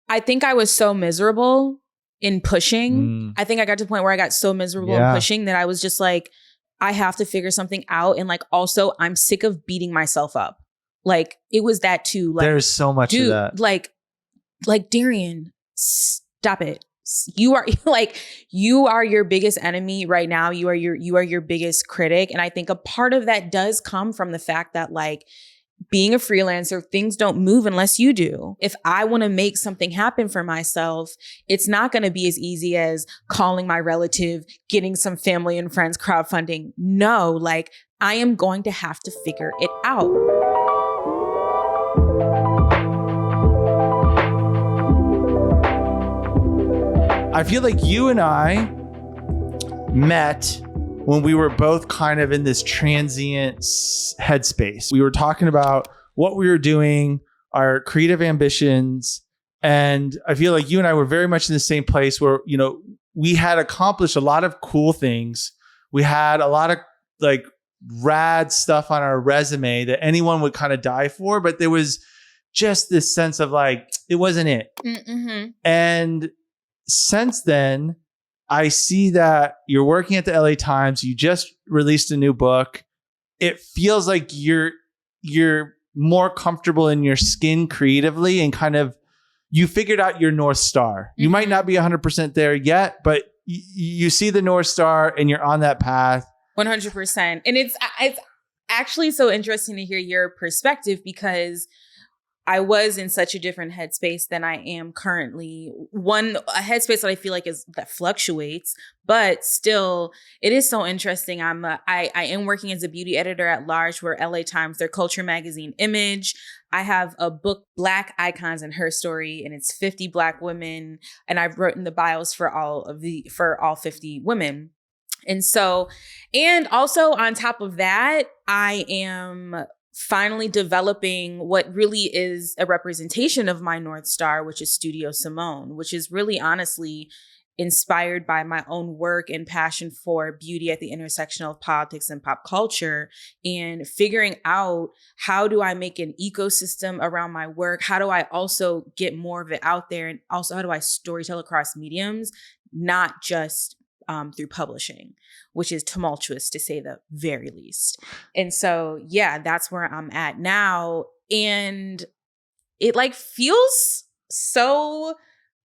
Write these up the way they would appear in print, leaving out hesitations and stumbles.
I think I was so miserable in pushing. I think I got to the point where I got so miserable in pushing that I was just like, I have to figure something out. And like, also I'm sick of beating myself up. Like it was that too. Like, there's so much of that. Like Darian, stop it. You are your biggest enemy right now. You are your biggest critic. And I think a part of that does come from the fact that like being a freelancer, things don't move unless you do. If I want to make something happen for myself, it's not going to be as easy as calling my relative, getting some family and friends crowdfunding. No, like I am going to have to figure it out. I feel like you and I met when we were both kind of in this transient headspace. We were talking about what we were doing, our creative ambitions. And I feel like you and I were very much in the same place where, you know, we had accomplished a lot of cool things. We had a lot of like rad stuff on our resume that anyone would kind of die for, but there was just this sense of like, it wasn't it. Mm-hmm. And since then, I see that you're working at the LA Times. You just released a new book. It feels like you're more comfortable in your skin creatively and kind of you figured out your North Star. Mm-hmm. You might not be 100% there yet, but you see the North Star and you're on that path. 100%. And it's actually so interesting to hear your perspective because I was in such a different headspace than I am currently. A headspace that I feel like that fluctuates, but still, it is so interesting. I am working as a beauty editor at large for LA Times, their culture magazine Image. I have a book, Black Icons and Her Story, and it's 50 Black women, and I've written the bios for all 50 women. And also on top of that, I am finally developing what really is a representation of my North Star, which is Studio Symone, which is really honestly inspired by my own work and passion for beauty at the intersection of politics and pop culture, and figuring out how do I make an ecosystem around my work? How do I also get more of it out there? And also how do I storytell across mediums, not just through publishing, which is tumultuous to say the very least. And so, yeah, that's where I'm at now. And it like feels so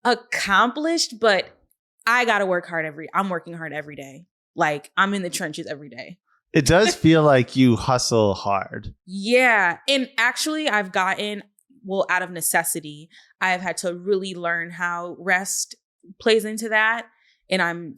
accomplished, but I got to work hard I'm working hard every day. Like I'm in the trenches every day. It does feel like you hustle hard. Yeah. And actually I've gotten, out of necessity, I've had to really learn how rest plays into that. And I'm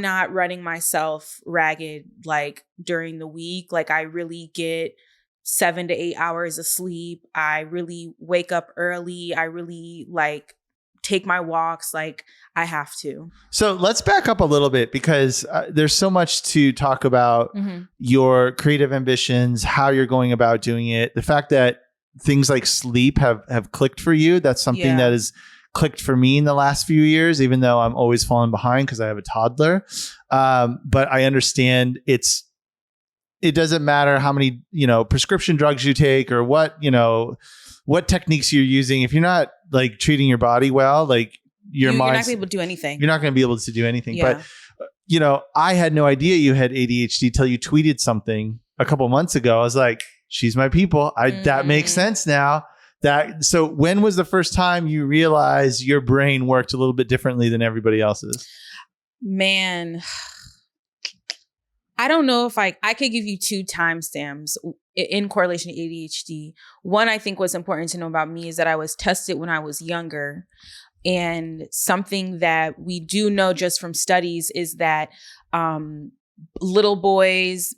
not running myself ragged like during the week. Like I really get 7 to 8 hours of sleep. I really wake up early. I really like take my walks. Like I have to. So let's back up a little bit because there's so much to talk about. Mm-hmm. Your creative ambitions, how you're going about doing it. The fact that things like sleep have clicked for you. That's something that is clicked for me in the last few years, even though I'm always falling behind because I have a toddler. But I understand it doesn't matter how many, prescription drugs you take or what techniques you're using. If you're not like treating your body well, like you're not going to be able to do anything. You're not going to be able to do anything. Yeah. But, I had no idea you had ADHD till you tweeted something a couple months ago. I was like, she's my people. That makes sense now. So when was the first time you realized your brain worked a little bit differently than everybody else's? Man, I don't know if I could give you 2 timestamps in correlation to ADHD. One, I think what's important to know about me is that I was tested when I was younger. And something that we do know just from studies is that little boys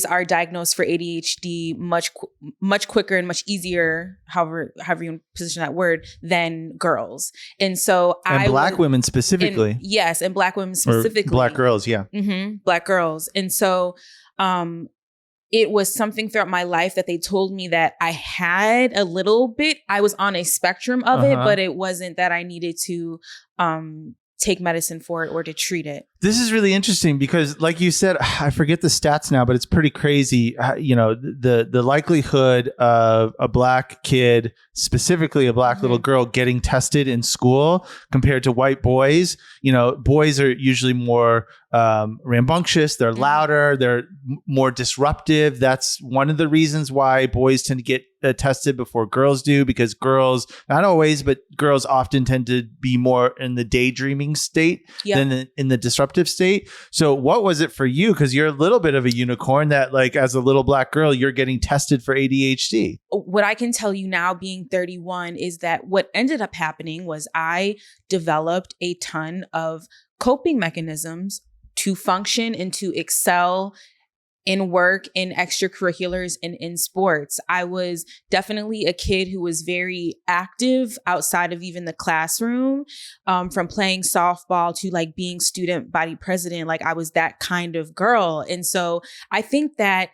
are diagnosed for ADHD much quicker and much easier, however you position that word, than girls. And so Black women specifically. And Black women specifically. Or Black girls, yeah. Mm-hmm, Black girls. And so it was something throughout my life that they told me that I had a little bit. I was on a spectrum of it, but it wasn't that I needed to take medicine for it or to treat it. This is really interesting because, like you said, I forget the stats now, but it's pretty crazy. The likelihood of a Black kid, specifically a Black little girl, getting tested in school compared to white boys. Boys are usually more rambunctious. They're louder. They're more disruptive. That's one of the reasons why boys tend to get tested before girls do, because girls, not always, but girls often tend to be more in the daydreaming state than in the disruptive state. So what was it for you? Because you're a little bit of a unicorn that, like, as a little Black girl, you're getting tested for ADHD. What I can tell you now, being 31, is that what ended up happening was I developed a ton of coping mechanisms to function and to excel in work, in extracurriculars, and in sports. I was definitely a kid who was very active outside of even the classroom, from playing softball to like being student body president. Like, I was that kind of girl. And so I think that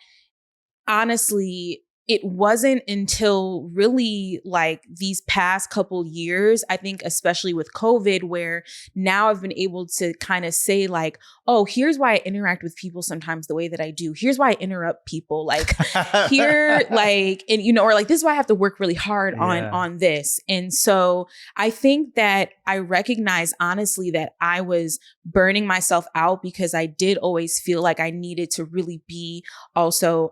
honestly, it wasn't until really like these past couple years, I think especially with COVID, where now I've been able to kind of say like, oh, here's why I interact with people sometimes the way that I do. Here's why I interrupt people. Like here, like, and or like, this is why I have to work really hard on this. And so I think that I recognize honestly that I was burning myself out because I did always feel like I needed to really be also,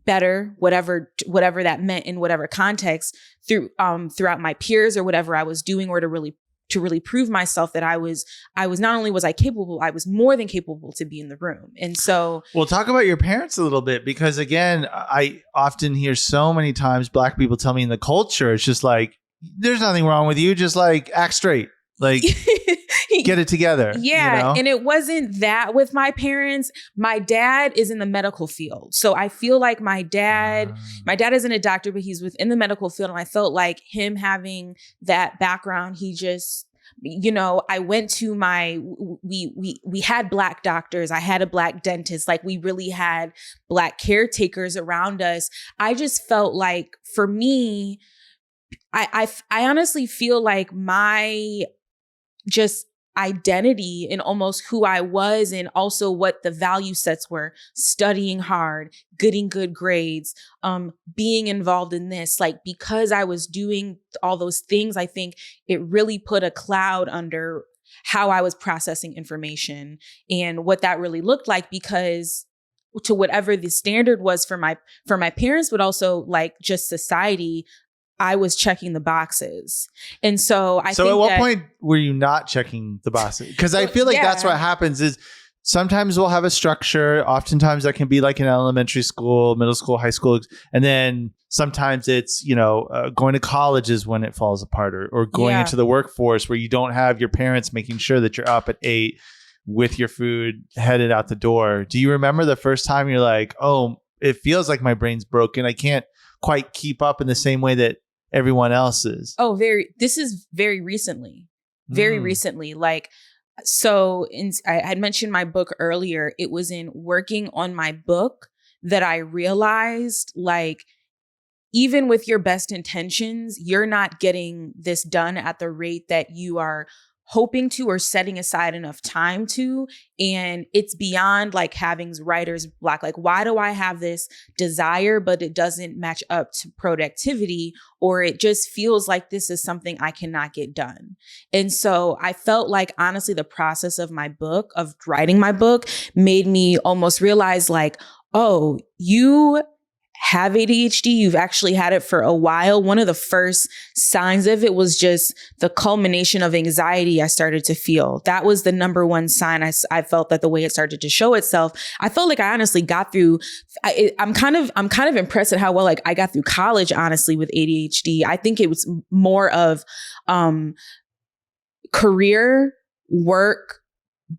better, whatever that meant in whatever context, throughout my peers or whatever I was doing, or to really prove myself that I was not only was I capable, I was more than capable to be in the room. And so, well, talk about your parents a little bit, because again, I often hear so many times Black people tell me in the culture, it's just like, there's nothing wrong with you, just like act straight, like get it together. Yeah. And it wasn't that with my parents. My dad is in the medical field. So I feel like my dad isn't a doctor, but he's within the medical field. And I felt like him having that background, he just, I went to we had Black doctors. I had a Black dentist. Like, we really had Black caretakers around us. I just felt like, for me, I honestly feel like my just identity and almost who I was, and also what the value sets were: studying hard, getting good grades, being involved in this. Like, because I was doing all those things, I think it really put a cloud under how I was processing information and what that really looked like, because to whatever the standard was for my parents, but also like just society, I was checking the boxes. And so I think at what point were you not checking the boxes? Because I feel like that's what happens is sometimes we'll have a structure. Oftentimes that can be like in elementary school, middle school, high school. And then sometimes it's, going to college is when it falls apart, or going into the workforce where you don't have your parents making sure that you're up at 8 with your food headed out the door. Do you remember the first time you're like, oh, it feels like my brain's broken. I can't quite keep up in the same way that everyone else is? Oh, this is very recently. Like, so I had mentioned my book earlier. It was in working on my book that I realized, like, even with your best intentions, you're not getting this done at the rate that you are hoping to, or setting aside enough time to. And it's beyond like having writer's block. Like, why do I have this desire, but it doesn't match up to productivity, or it just feels like this is something I cannot get done? And so I felt like, honestly, the process of writing my book made me almost realize like, oh, you have ADHD, you've actually had it for a while. One of the first signs of it was just the culmination of anxiety I started to feel. That was the number one sign. I felt that the way it started to show itself, I felt like I honestly got through. I'm kind of impressed at how well like I got through college, honestly, with ADHD. I think it was more of career, work,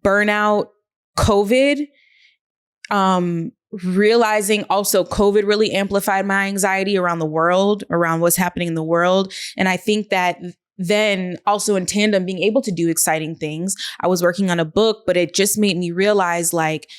burnout, COVID, realizing also COVID really amplified my anxiety around the world, around what's happening in the world. And I think that then also in tandem, being able to do exciting things. I was working on a book, but it just made me realize like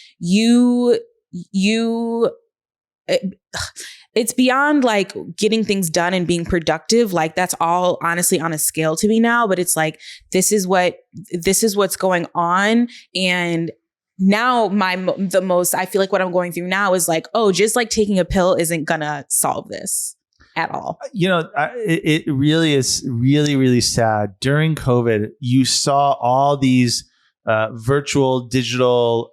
it's beyond like getting things done and being productive. Like that's all honestly on a scale to me now, but it's like, this is what's going on. And now I feel like what I'm going through now is like, oh, just like taking a pill isn't gonna solve this at all. It really is really, really sad. During COVID, you saw all these virtual digital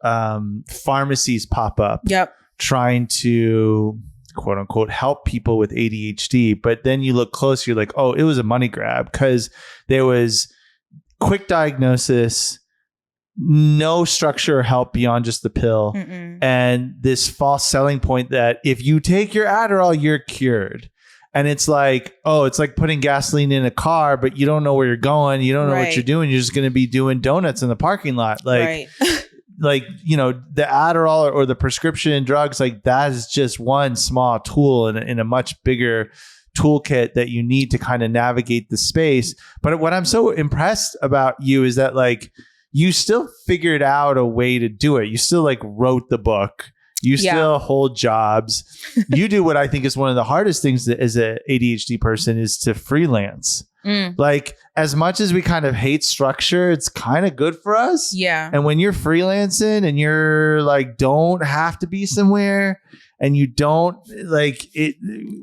pharmacies pop up. Yep. Trying to quote unquote help people with ADHD. But then you look closer, you're like, oh, it was a money grab because there was quick diagnosis, no structure or help beyond just the pill. Mm-mm. And this false selling point that if you take your Adderall, you're cured. And it's like, oh, it's like putting gasoline in a car, but you don't know where you're going. You don't know what you're doing. You're just going to be doing donuts in the parking lot. Like, like, the Adderall or the prescription drugs, like that is just one small tool in a much bigger toolkit that you need to kind of navigate the space. But what I'm so impressed about you is that like, you still figured out a way to do it. You still like wrote the book. You still hold jobs. You do what I think is one of the hardest things that, as a ADHD person, is to freelance. Like as much as we kind of hate structure, it's kind of good for us. Yeah. And when you're freelancing and you're like, don't have to be somewhere and you don't like it,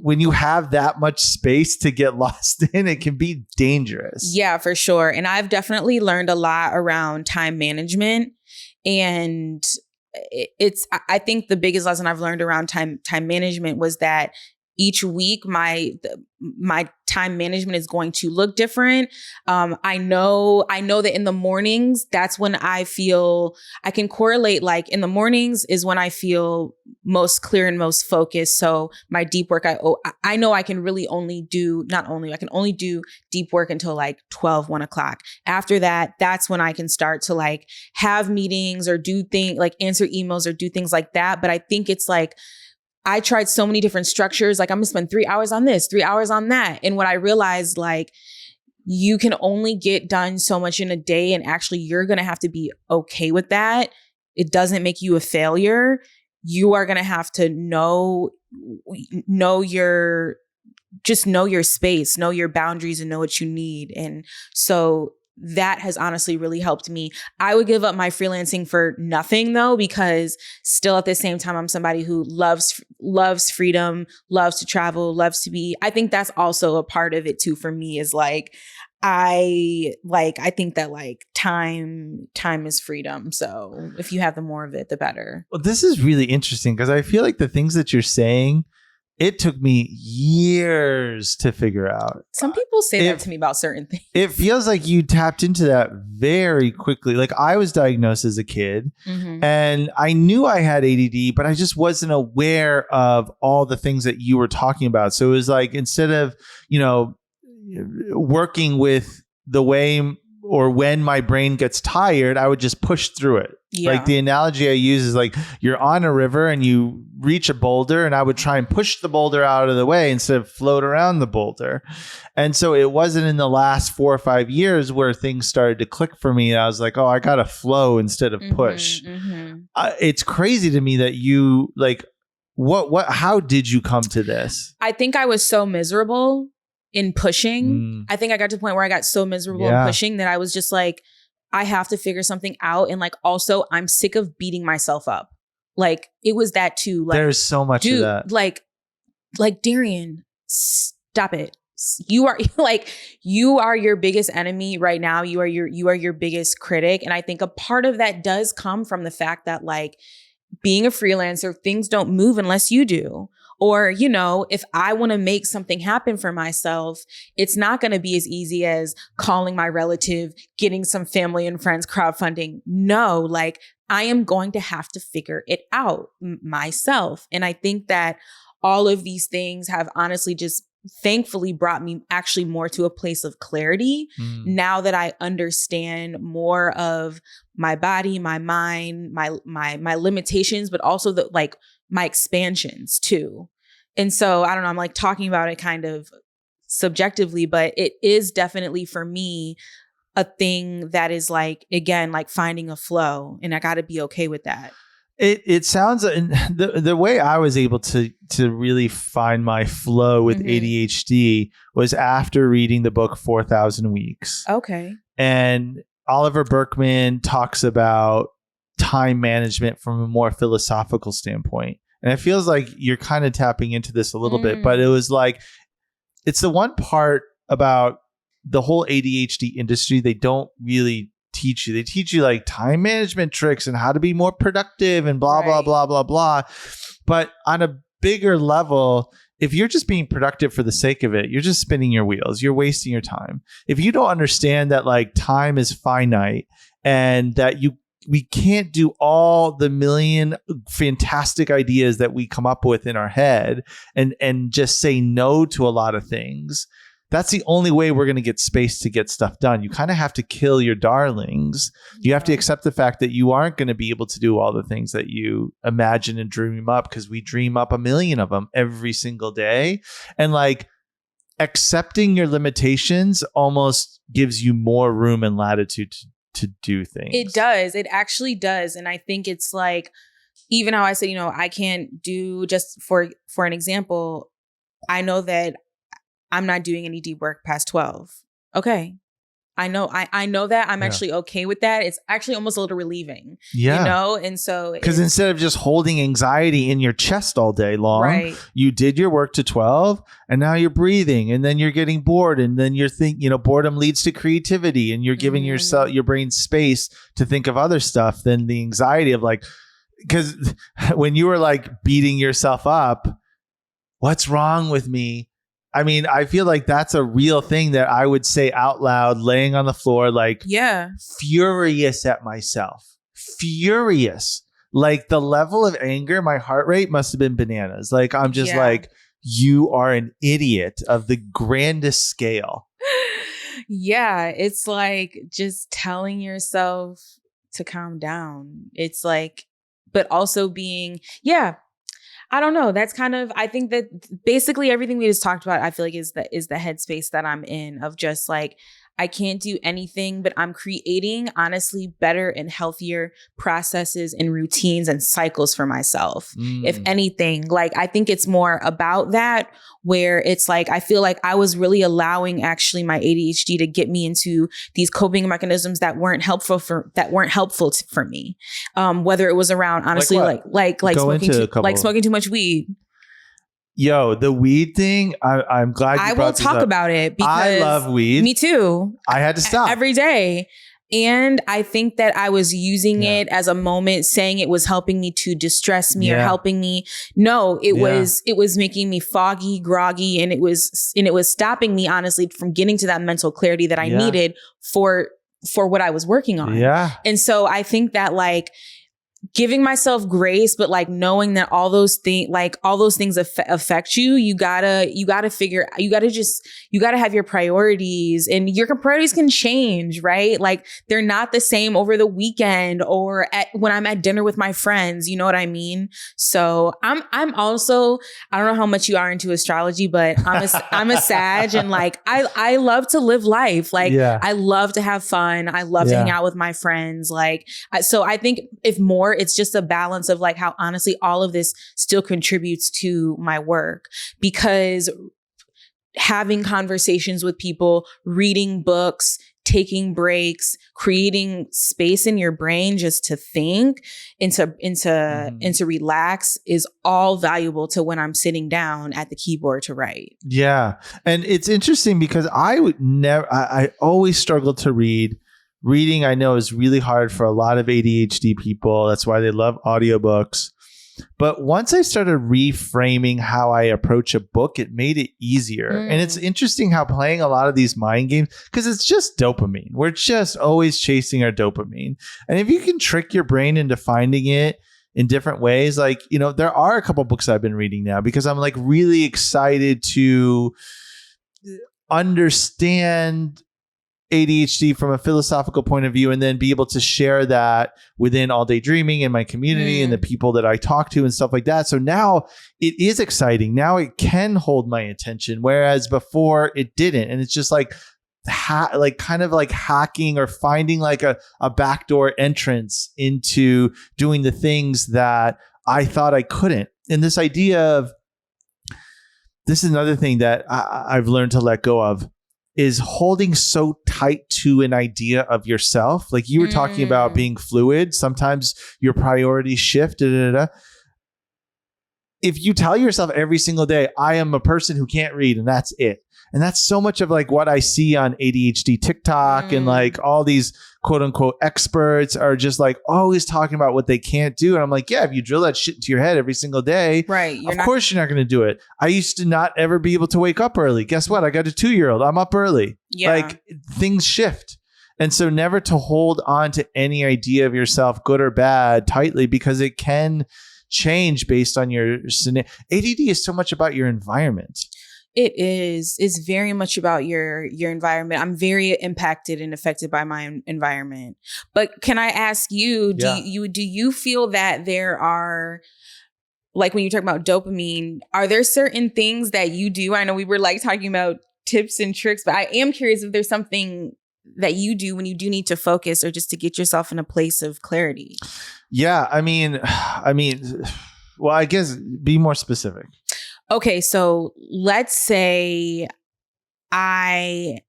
when you have that much space to get lost in, it can be dangerous. Yeah, for sure. And I've definitely learned a lot around time management. And I think the biggest lesson I've learned around time management was that each week my time management is going to look different. I know that in the mornings, that's when I feel I can correlate. Like in the mornings is when I feel most clear and most focused. So my deep work, I know I can really only do deep work until like 1 o'clock. After that, that's when I can start to like have meetings or do things like answer emails or do things like that. But I think it's like, I tried so many different structures. Like I'm gonna spend 3 hours on this, 3 hours on that. And what I realized, like, you can only get done so much in a day. And actually you're going to have to be okay with that. It doesn't make you a failure. You are going to have to know your space, know your boundaries and know what you need. And so that has honestly really helped me. I would give up my freelancing for nothing though, because still at the same time, I'm somebody who loves freedom, loves to travel, I think that's also a part of it too for me is like, I think that like time is freedom. So if you have the more of it, the better. Well, this is really interesting because I feel like the things that you're saying, it took me years to figure out. Some people say that to me about certain things. It feels like you tapped into that very quickly. Like I was diagnosed as a kid and I knew I had ADD, but I just wasn't aware of all the things that you were talking about. So it was like, instead of, working with the way or when my brain gets tired, I would just push through it. Yeah. Like the analogy I use is like you're on a river and you reach a boulder and I would try and push the boulder out of the way instead of float around the boulder. And so it wasn't in the last 4 or 5 years where things started to click for me. I was like, oh, I got to flow instead of push. It's crazy to me that you like, how did you come to this? I think I was so miserable in pushing. I think I got to the point where I got so miserable in pushing that I was just like, I have to figure something out. And like, also I'm sick of beating myself up. Like it was that too. Like, there's so much of that. Like Darian, stop it. You are your biggest enemy right now. You are your biggest critic. And I think a part of that does come from the fact that like being a freelancer, things don't move unless you do. Or, if I want to make something happen for myself, it's not going to be as easy as calling my relative, getting some family and friends crowdfunding. No, like I am going to have to figure it out myself. And I think that all of these things have honestly just thankfully brought me actually more to a place of clarity now that I understand more of my body, my mind, my limitations, but also my expansions too. And so I don't know, I'm like talking about it kind of subjectively, but it is definitely for me a thing that is like, again, like finding a flow, and I got to be okay with that. It sounds, the way I was able to really find my flow with ADHD was after reading the book 4,000 Weeks. Okay. And Oliver Burkeman talks about time management from a more philosophical standpoint. And it feels like you're kind of tapping into this a little bit, but it was like, it's the one part about the whole ADHD industry they don't really teach you. They teach you like time management tricks and how to be more productive and blah, blah, blah, blah, blah. But on a bigger level, if you're just being productive for the sake of it, you're just spinning your wheels. You're wasting your time. If you don't understand that like time is finite and that we can't do all the million fantastic ideas that we come up with in our head and just say no to a lot of things, that's the only way we're going to get space to get stuff done. You kind of have to kill your darlings. You have to accept the fact that you aren't going to be able to do all the things that you imagine and dream up, because we dream up a million of them every single day. And like accepting your limitations almost gives you more room and latitude to do things. It does. It actually does. And I think it's like, even how I said, I can't do, just for an example, I know that I'm not doing any deep work past 12. Okay. I know that. I'm actually okay with that. It's actually almost a little relieving. Yeah. And so because instead of just holding anxiety in your chest all day long, you did your work to 12 and now you're breathing and then you're getting bored and then you're boredom leads to creativity and you're giving your brain space to think of other stuff than the anxiety of like, because when you were like beating yourself up, what's wrong with me? I mean, I feel like that's a real thing that I would say out loud, laying on the floor, like, furious at myself. Furious. Like the level of anger, my heart rate must have been bananas. Like, I'm just like, you are an idiot of the grandest scale. Yeah. It's like just telling yourself to calm down. It's like, but also being, I don't know. That's kind of, I think that basically everything we just talked about, I feel like is the headspace that I'm in, of just like, I can't do anything, but I'm creating honestly better and healthier processes and routines and cycles for myself. If anything, like, I think it's more about that, where it's like, I feel like I was really allowing actually my ADHD to get me into these coping mechanisms that weren't helpful for me. Whether it was around honestly, like smoking too much weed. Yo, the weed thing, I'm glad you brought this up. I will talk about it because I love weed. Me too. I had to stop every day. And I think that I was using it as a moment, saying it was helping me to distress me or helping me. No, it was making me foggy, groggy, and it was stopping me honestly from getting to that mental clarity that I needed for what I was working on. Yeah. And so I think that like giving myself grace, but like knowing that all those things affect you, you gotta have your priorities, and your priorities can change, right? Like they're not the same over the weekend or when I'm at dinner with my friends, you know what I mean? So I'm also, I don't know how much you are into astrology, but I'm a Sag, and like, I love to live life. Like I love to have fun. I love to hang out with my friends. Like, so I think if more, it's just a balance of like how honestly all of this still contributes to my work, because having conversations with people, reading books, taking breaks, creating space in your brain just to think and to relax is all valuable to when I'm sitting down at the keyboard to write. Yeah. And it's interesting because I always struggled to read. Reading, I know, is really hard for a lot of ADHD people. That's why they love audiobooks. But once I started reframing how I approach a book, it made it easier. And it's interesting how playing a lot of these mind games, because it's just dopamine. We're just always chasing our dopamine. And if you can trick your brain into finding it in different ways, like, there are a couple books I've been reading now because I'm like really excited to understand ADHD from a philosophical point of view, and then be able to share that within All Day Dreaming and my community and the people that I talk to and stuff like that. So now it is exciting. Now it can hold my attention, whereas before it didn't. And it's just like kind of like hacking or finding like a backdoor entrance into doing the things that I thought I couldn't. And this idea of, this is another thing that I've learned to let go of, is holding so tight to an idea of yourself. Like you were talking about being fluid. Sometimes your priorities shift. If you tell yourself every single day, I am a person who can't read and that's it. And that's so much of like what I see on ADHD TikTok and like all these quote unquote experts are just like always talking about what they can't do. And I'm like, yeah, if you drill that shit into your head every single day, right? Of course you're not going to do it. I used to not ever be able to wake up early. Guess what? I got a 2-year-old. I'm up early. Yeah. Like things shift. And so never to hold on to any idea of yourself, good or bad, tightly, because it can change based on your scenario. ADD is so much about your environment. It is. It's very much about your environment. I'm very impacted and affected by my environment. But can I ask you, do you feel that there are, like when you talk about dopamine, are there certain things that you do? I know we were like talking about tips and tricks, but I am curious if there's something that you do when you do need to focus or just to get yourself in a place of clarity. Yeah. I mean, well, I guess be more specific. Okay, so let's say I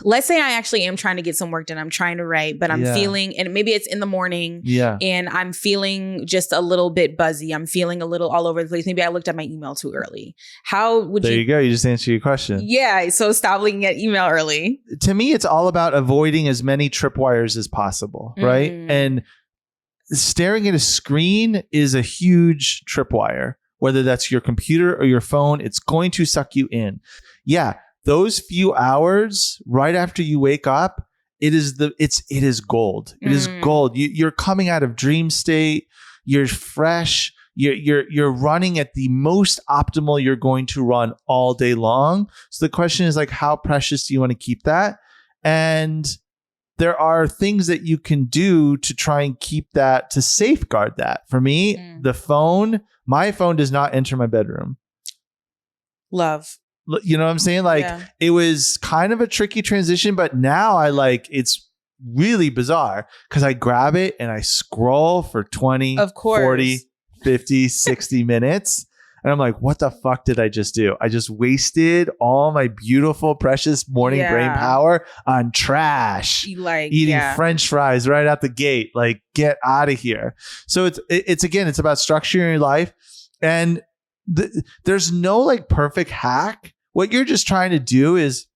actually am trying to get some work done. I'm trying to write, but I'm feeling, and maybe it's in the morning, and I'm feeling just a little bit buzzy. I'm feeling a little all over the place. Maybe I looked at my email too early. How would There you go. You just answered your question. Yeah, so stop looking at email early. To me, it's all about avoiding as many tripwires as possible, right? And staring at a screen is a huge tripwire. Whether that's your computer or your phone, it's going to suck you in. Yeah, those few hours right after you wake up, it is gold. It is gold. You're coming out of dream state. You're fresh. You're running at the most optimal you're going to run all day long. So the question is like, how precious do you want to keep that? And there are things that you can do to try and keep that, to safeguard that. For me, my phone does not enter my bedroom. Love. You know what I'm saying? Like it was kind of a tricky transition, but now it's really bizarre because I grab it and I scroll for 20, 40, 50, 60 minutes. And I'm like, what the fuck did I just do? I just wasted all my beautiful, precious morning brain power on trash. Like eating French fries right out the gate. Like, get out of here. So it's about structuring your life. And there's no like perfect hack. What you're just trying to do is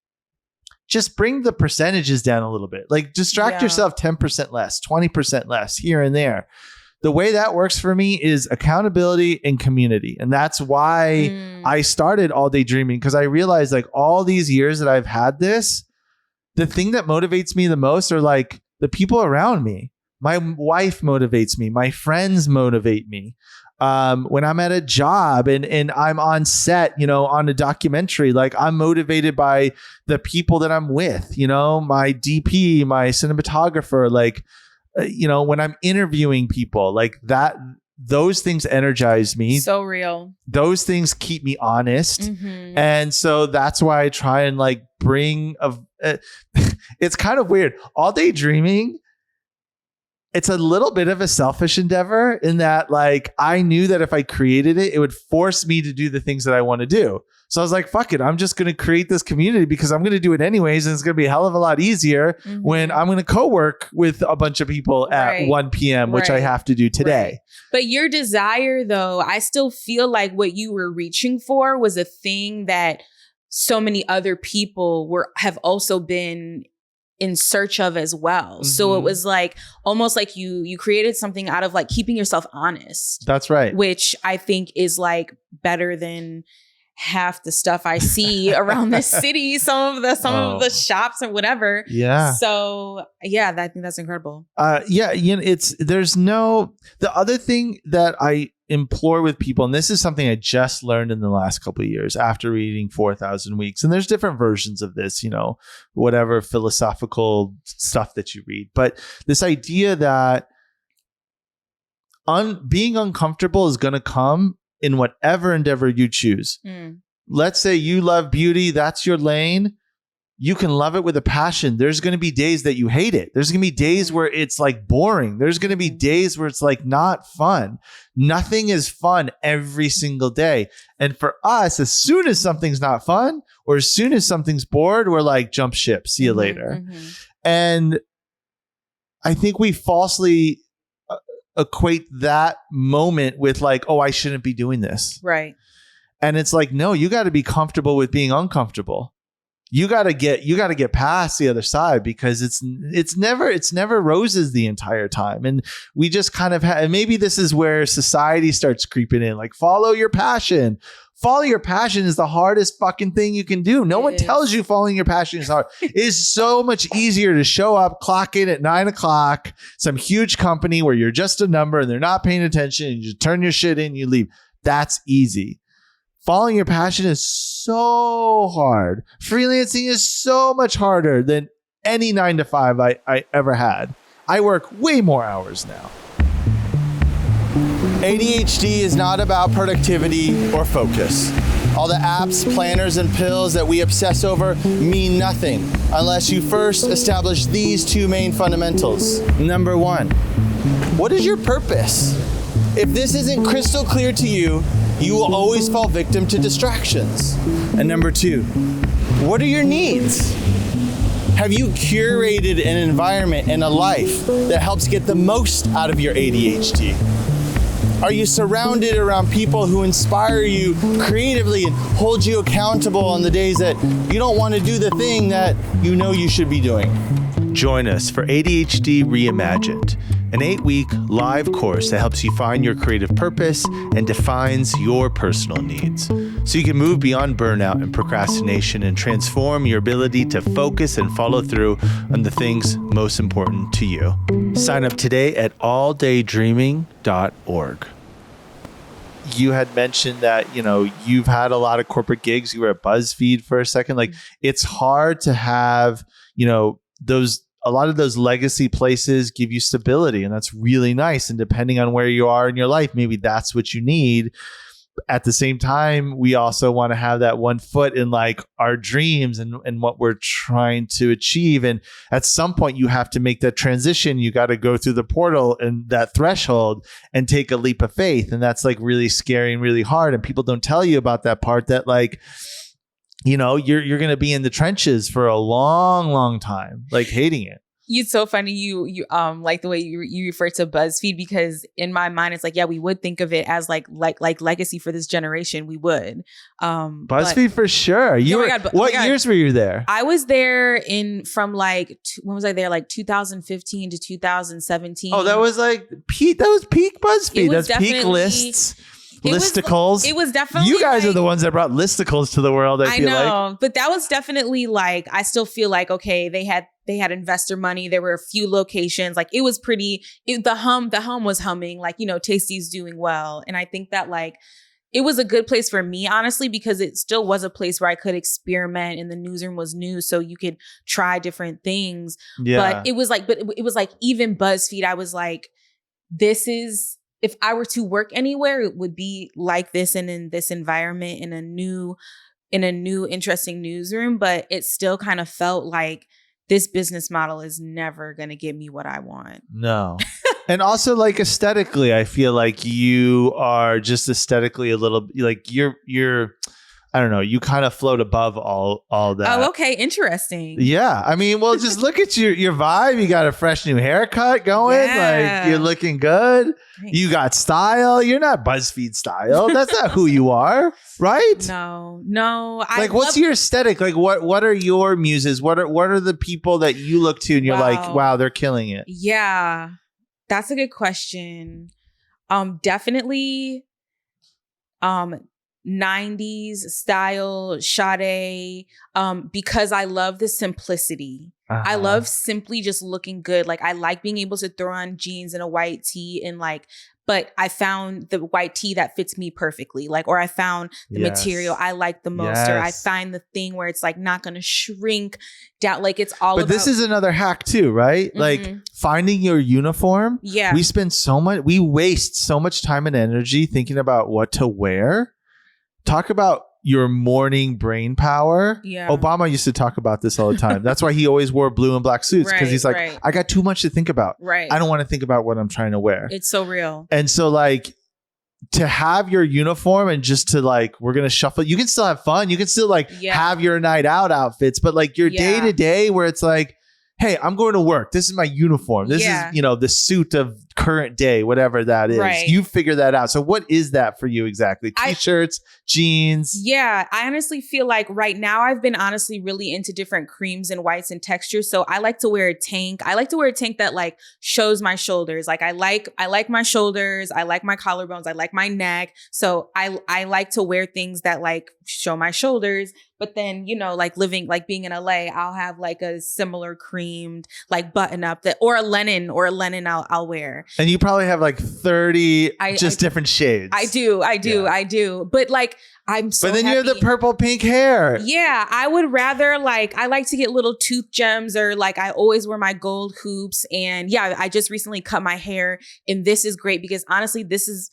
just bring the percentages down a little bit. Like distract yourself 10% less, 20% less here and there. The way that works for me is accountability and community. And that's why I started All Day Dreaming, because I realized like all these years that I've had this, the thing that motivates me the most are like the people around me. My wife motivates me. My friends motivate me. When I'm at a job and I'm on set, on a documentary, like I'm motivated by the people that I'm with, my DP, my cinematographer, like, when I'm interviewing people like that, those things energize me. So real. Those things keep me honest. And so that's why I try and like bring it's kind of weird. All Day Dreaming, it's a little bit of a selfish endeavor in that like I knew that if I created it, it would force me to do the things that I want to do. So I was like, fuck it. I'm just going to create this community because I'm going to do it anyways. And it's going to be a hell of a lot easier when I'm going to co-work with a bunch of people at 1 p.m., which I have to do today. But your desire, though, I still feel like what you were reaching for was a thing that so many other people have also been in search of as well. So it was like almost like you created something out of like keeping yourself honest. That's right. Which I think is like better than half the stuff I see around the city, some of the shops or whatever. Yeah. So yeah, I think that's incredible. The other thing that I implore with people, and this is something I just learned in the last couple of years after reading 4,000 Weeks, and there's different versions of this, whatever philosophical stuff that you read, but this idea that being uncomfortable is going to come in whatever endeavor you choose. Let's say you love beauty, that's your lane. you can love it with a passion. There's going to be days that you hate it. There's going to be days where it's like boring. There's going to be days where it's like not fun. Nothing is fun every single day. And for us, as soon as something's not fun or as soon as something's bored, we're like, jump ship, see you later. And I think we falsely equate that moment with like, oh, I shouldn't be doing this. Right. And it's like, no, you got to be comfortable with being uncomfortable. You got to get past the other side, because it's never roses the entire time. And we just kind of and maybe this is where society starts creeping in, like, follow your passion. Follow your passion is the hardest fucking thing you can do. No one tells you following your passion is hard. It's so much easier to show up, clock in at 9 o'clock, some huge company where you're just a number and they're not paying attention, and you just turn your shit in, you leave. That's easy. Following your passion is so hard. Freelancing is so much harder than any 9 to 5 I ever had. I work way more hours now. ADHD is not about productivity or focus. All the apps, planners, and pills that we obsess over mean nothing unless you first establish these two main fundamentals. Number 1, what is your purpose? If this isn't crystal clear to you, you will always fall victim to distractions. And number 2, what are your needs? Have you curated an environment and a life that helps get the most out of your ADHD? Are you surrounded around people who inspire you creatively and hold you accountable on the days that you don't want to do the thing that you know you should be doing? Join us for ADHD Reimagined, an 8-week live course that helps you find your creative purpose and defines your personal needs, so you can move beyond burnout and procrastination and transform your ability to focus and follow through on the things most important to you. Sign up today at alldaydreaming.org. You had mentioned that, you know, you've had a lot of corporate gigs. You were at Buzzfeed for a second. Like, it's hard to have, you know, a lot of those legacy places give you stability, and that's really nice. And depending on where you are in your life, maybe that's what you need. At the same time, we also want to have that one foot in like our dreams and what we're trying to achieve. And at some point you have to make that transition. You got to go through the portal and that threshold and take a leap of faith. And that's like really scary and really hard. And people don't tell you about that part, that like, you know, you're going to be in the trenches for a long, long time, like hating it. It's so funny you like the way you refer to BuzzFeed, because in my mind it's like, yeah, we would think of it as like legacy for this generation. We would. BuzzFeed for sure. What years were you there? I was there from like when was I there? Like 2015 to 2017. Oh, that was like peak. That was peak BuzzFeed. That's peak lists. Listicles. It was definitely. You guys are the ones that brought listicles to the world. I feel know, but that was definitely like. I still feel like, okay, they had investor money. There were a few locations. Like, it was pretty. The hum was humming. Like, you know, Tasty's doing well, and I think that like it was a good place for me, honestly, because it still was a place where I could experiment, and the newsroom was new, so you could try different things. Yeah. But it was like even BuzzFeed, I was like, this is. If I were to work anywhere, it would be like this and in this environment, in a new interesting newsroom. But it still kind of felt like this business model is never going to give me what I want. No. And also, like, aesthetically, I feel like you are just aesthetically a little like you're I don't know. You kind of float above all that. Oh, okay. Interesting. Yeah. I mean, well, just look at your vibe. You got a fresh new haircut going. Yeah. Like, you're looking good. Thanks. You got style. You're not BuzzFeed style. That's not who you are, right? No. Like, what's your aesthetic? Like, what are your muses? What are the people that you look to and you're like, wow, they're killing it? Yeah. That's a good question. Definitely 90s style Sade, because I love the simplicity. I love simply just looking good. Like, I like being able to throw on jeans and a white tee and like, but I found the white tee that fits me perfectly. Like, or I found the material I like the most, or I find the thing where it's like not going to shrink down. Like, it's all about. But this is another hack too, right? Mm-hmm. Like, finding your uniform. Yeah. We waste so much time and energy thinking about what to wear. Talk about your morning brain power. Yeah. Obama used to talk about this all the time. That's why he always wore blue and black suits, because he's like, I got too much to think about. Right. I don't want to think about what I'm trying to wear. It's so real. And so like to have your uniform and just to like, we're going to shuffle. You can still have fun. You can still like have your night out outfits, but like your day to day where it's like, hey, I'm going to work. This is my uniform. This is, you know, the suit of current day, whatever that is. Right. You figure that out. So what is that for you exactly? T-shirts, jeans? Yeah, I honestly feel like right now I've been honestly really into different creams and whites and textures. So I like to wear a tank. I like to wear a tank that like shows my shoulders. Like I like my shoulders. I like my collarbones. I like my neck. So I like to wear things that like show my shoulders. But then, you know, like being in LA, I'll have like a similar creamed like button up or a linen I'll wear. And you probably have like 30 different shades. I do. But like, I'm so But then happy. you have the purple pink hair. Yeah, I would rather I like to get little tooth gems, or like I always wear my gold hoops. And yeah, I just recently cut my hair, and this is great because honestly, this is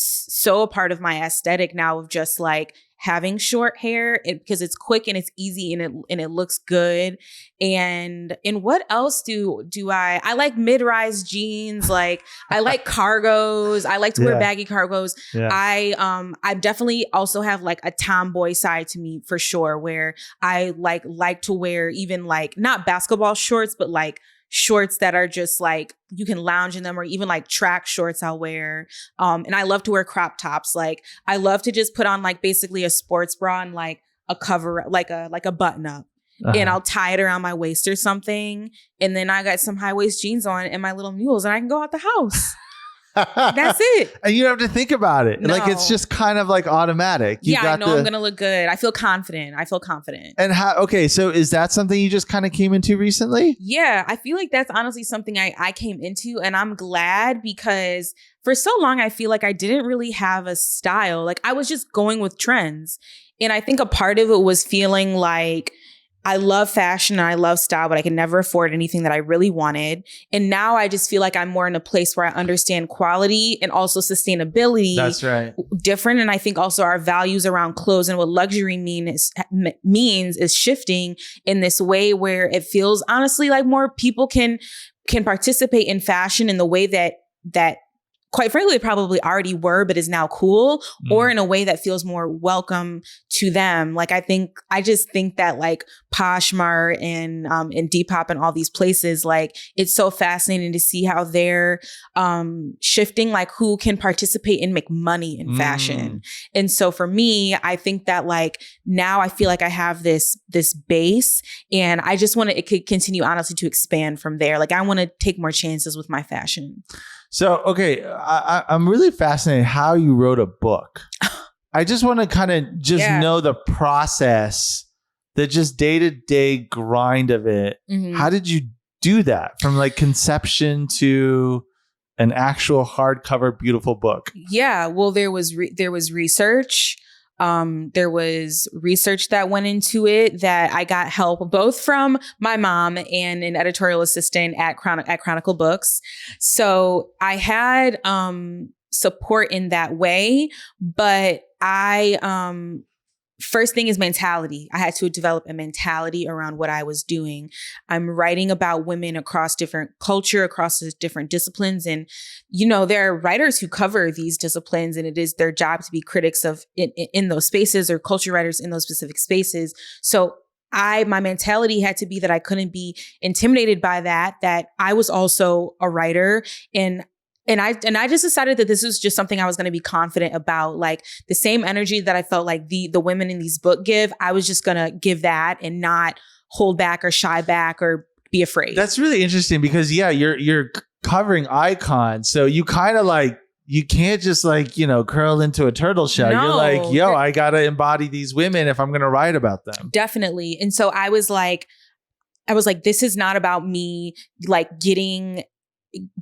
so a part of my aesthetic now of just like having short hair because it's quick and it's easy and it looks good. And what else do I like mid-rise jeans. Like I like cargos. I like to wear baggy cargos. Yeah. I definitely also have like a tomboy side to me for sure, where I like to wear even like not basketball shorts, but like shorts that are just like you can lounge in them, or even like track shorts I'll wear. And I love to wear crop tops. Like I love to just put on like basically a sports bra and like a cover, like a button up. And I'll tie it around my waist or something. And then I got some high waist jeans on and my little mules, and I can go out the house. That's it. And you don't have to think about it. No. Like it's just kind of like automatic. I know I'm going to look good. I feel confident. And so is that something you just kind of came into recently? Yeah, I feel like that's honestly something I came into, and I'm glad because for so long I feel like I didn't really have a style. Like I was just going with trends. And I think a part of it was feeling like I love fashion and I love style, but I could never afford anything that I really wanted. And now I just feel like I'm more in a place where I understand quality and also sustainability. That's right. Different. And I think also our values around clothes and what luxury means is shifting in this way where it feels honestly like more people can participate in fashion in the way that quite frankly, probably already were, but is now cool, or in a way that feels more welcome to them. Like, I just think that like Poshmark and Depop and all these places, like it's so fascinating to see how they're shifting, like who can participate and make money in fashion. And so for me, I think that like now I feel like I have this base, and I just want it could continue honestly to expand from there. Like I want to take more chances with my fashion. So, okay, I'm really fascinated how you wrote a book. I just want to kind of just know the process, the just day-to-day grind of it. How did you do that from like conception to an actual hardcover beautiful book? Yeah, well, there was research. There was research that went into it that I got help both from my mom and an editorial assistant at Chronicle Books. So I had support in that way, but first thing is mentality. I had to develop a mentality around what I was doing. I'm writing about women across different culture, across different disciplines. And, you know, there are writers who cover these disciplines, and it is their job to be critics of in those spaces, or culture writers in those specific spaces. So my mentality had to be that I couldn't be intimidated by that I was also a writer, and I just decided that this was just something I was going to be confident about. Like the same energy that I felt like the women in these books give, I was just going to give that and not hold back or shy back or be afraid. That's really interesting because you're covering icons. So you kind of like, you can't just like, you know, curl into a turtle shell. No, you're like, I got to embody these women if I'm going to write about them. Definitely. And so I was like, this is not about me like getting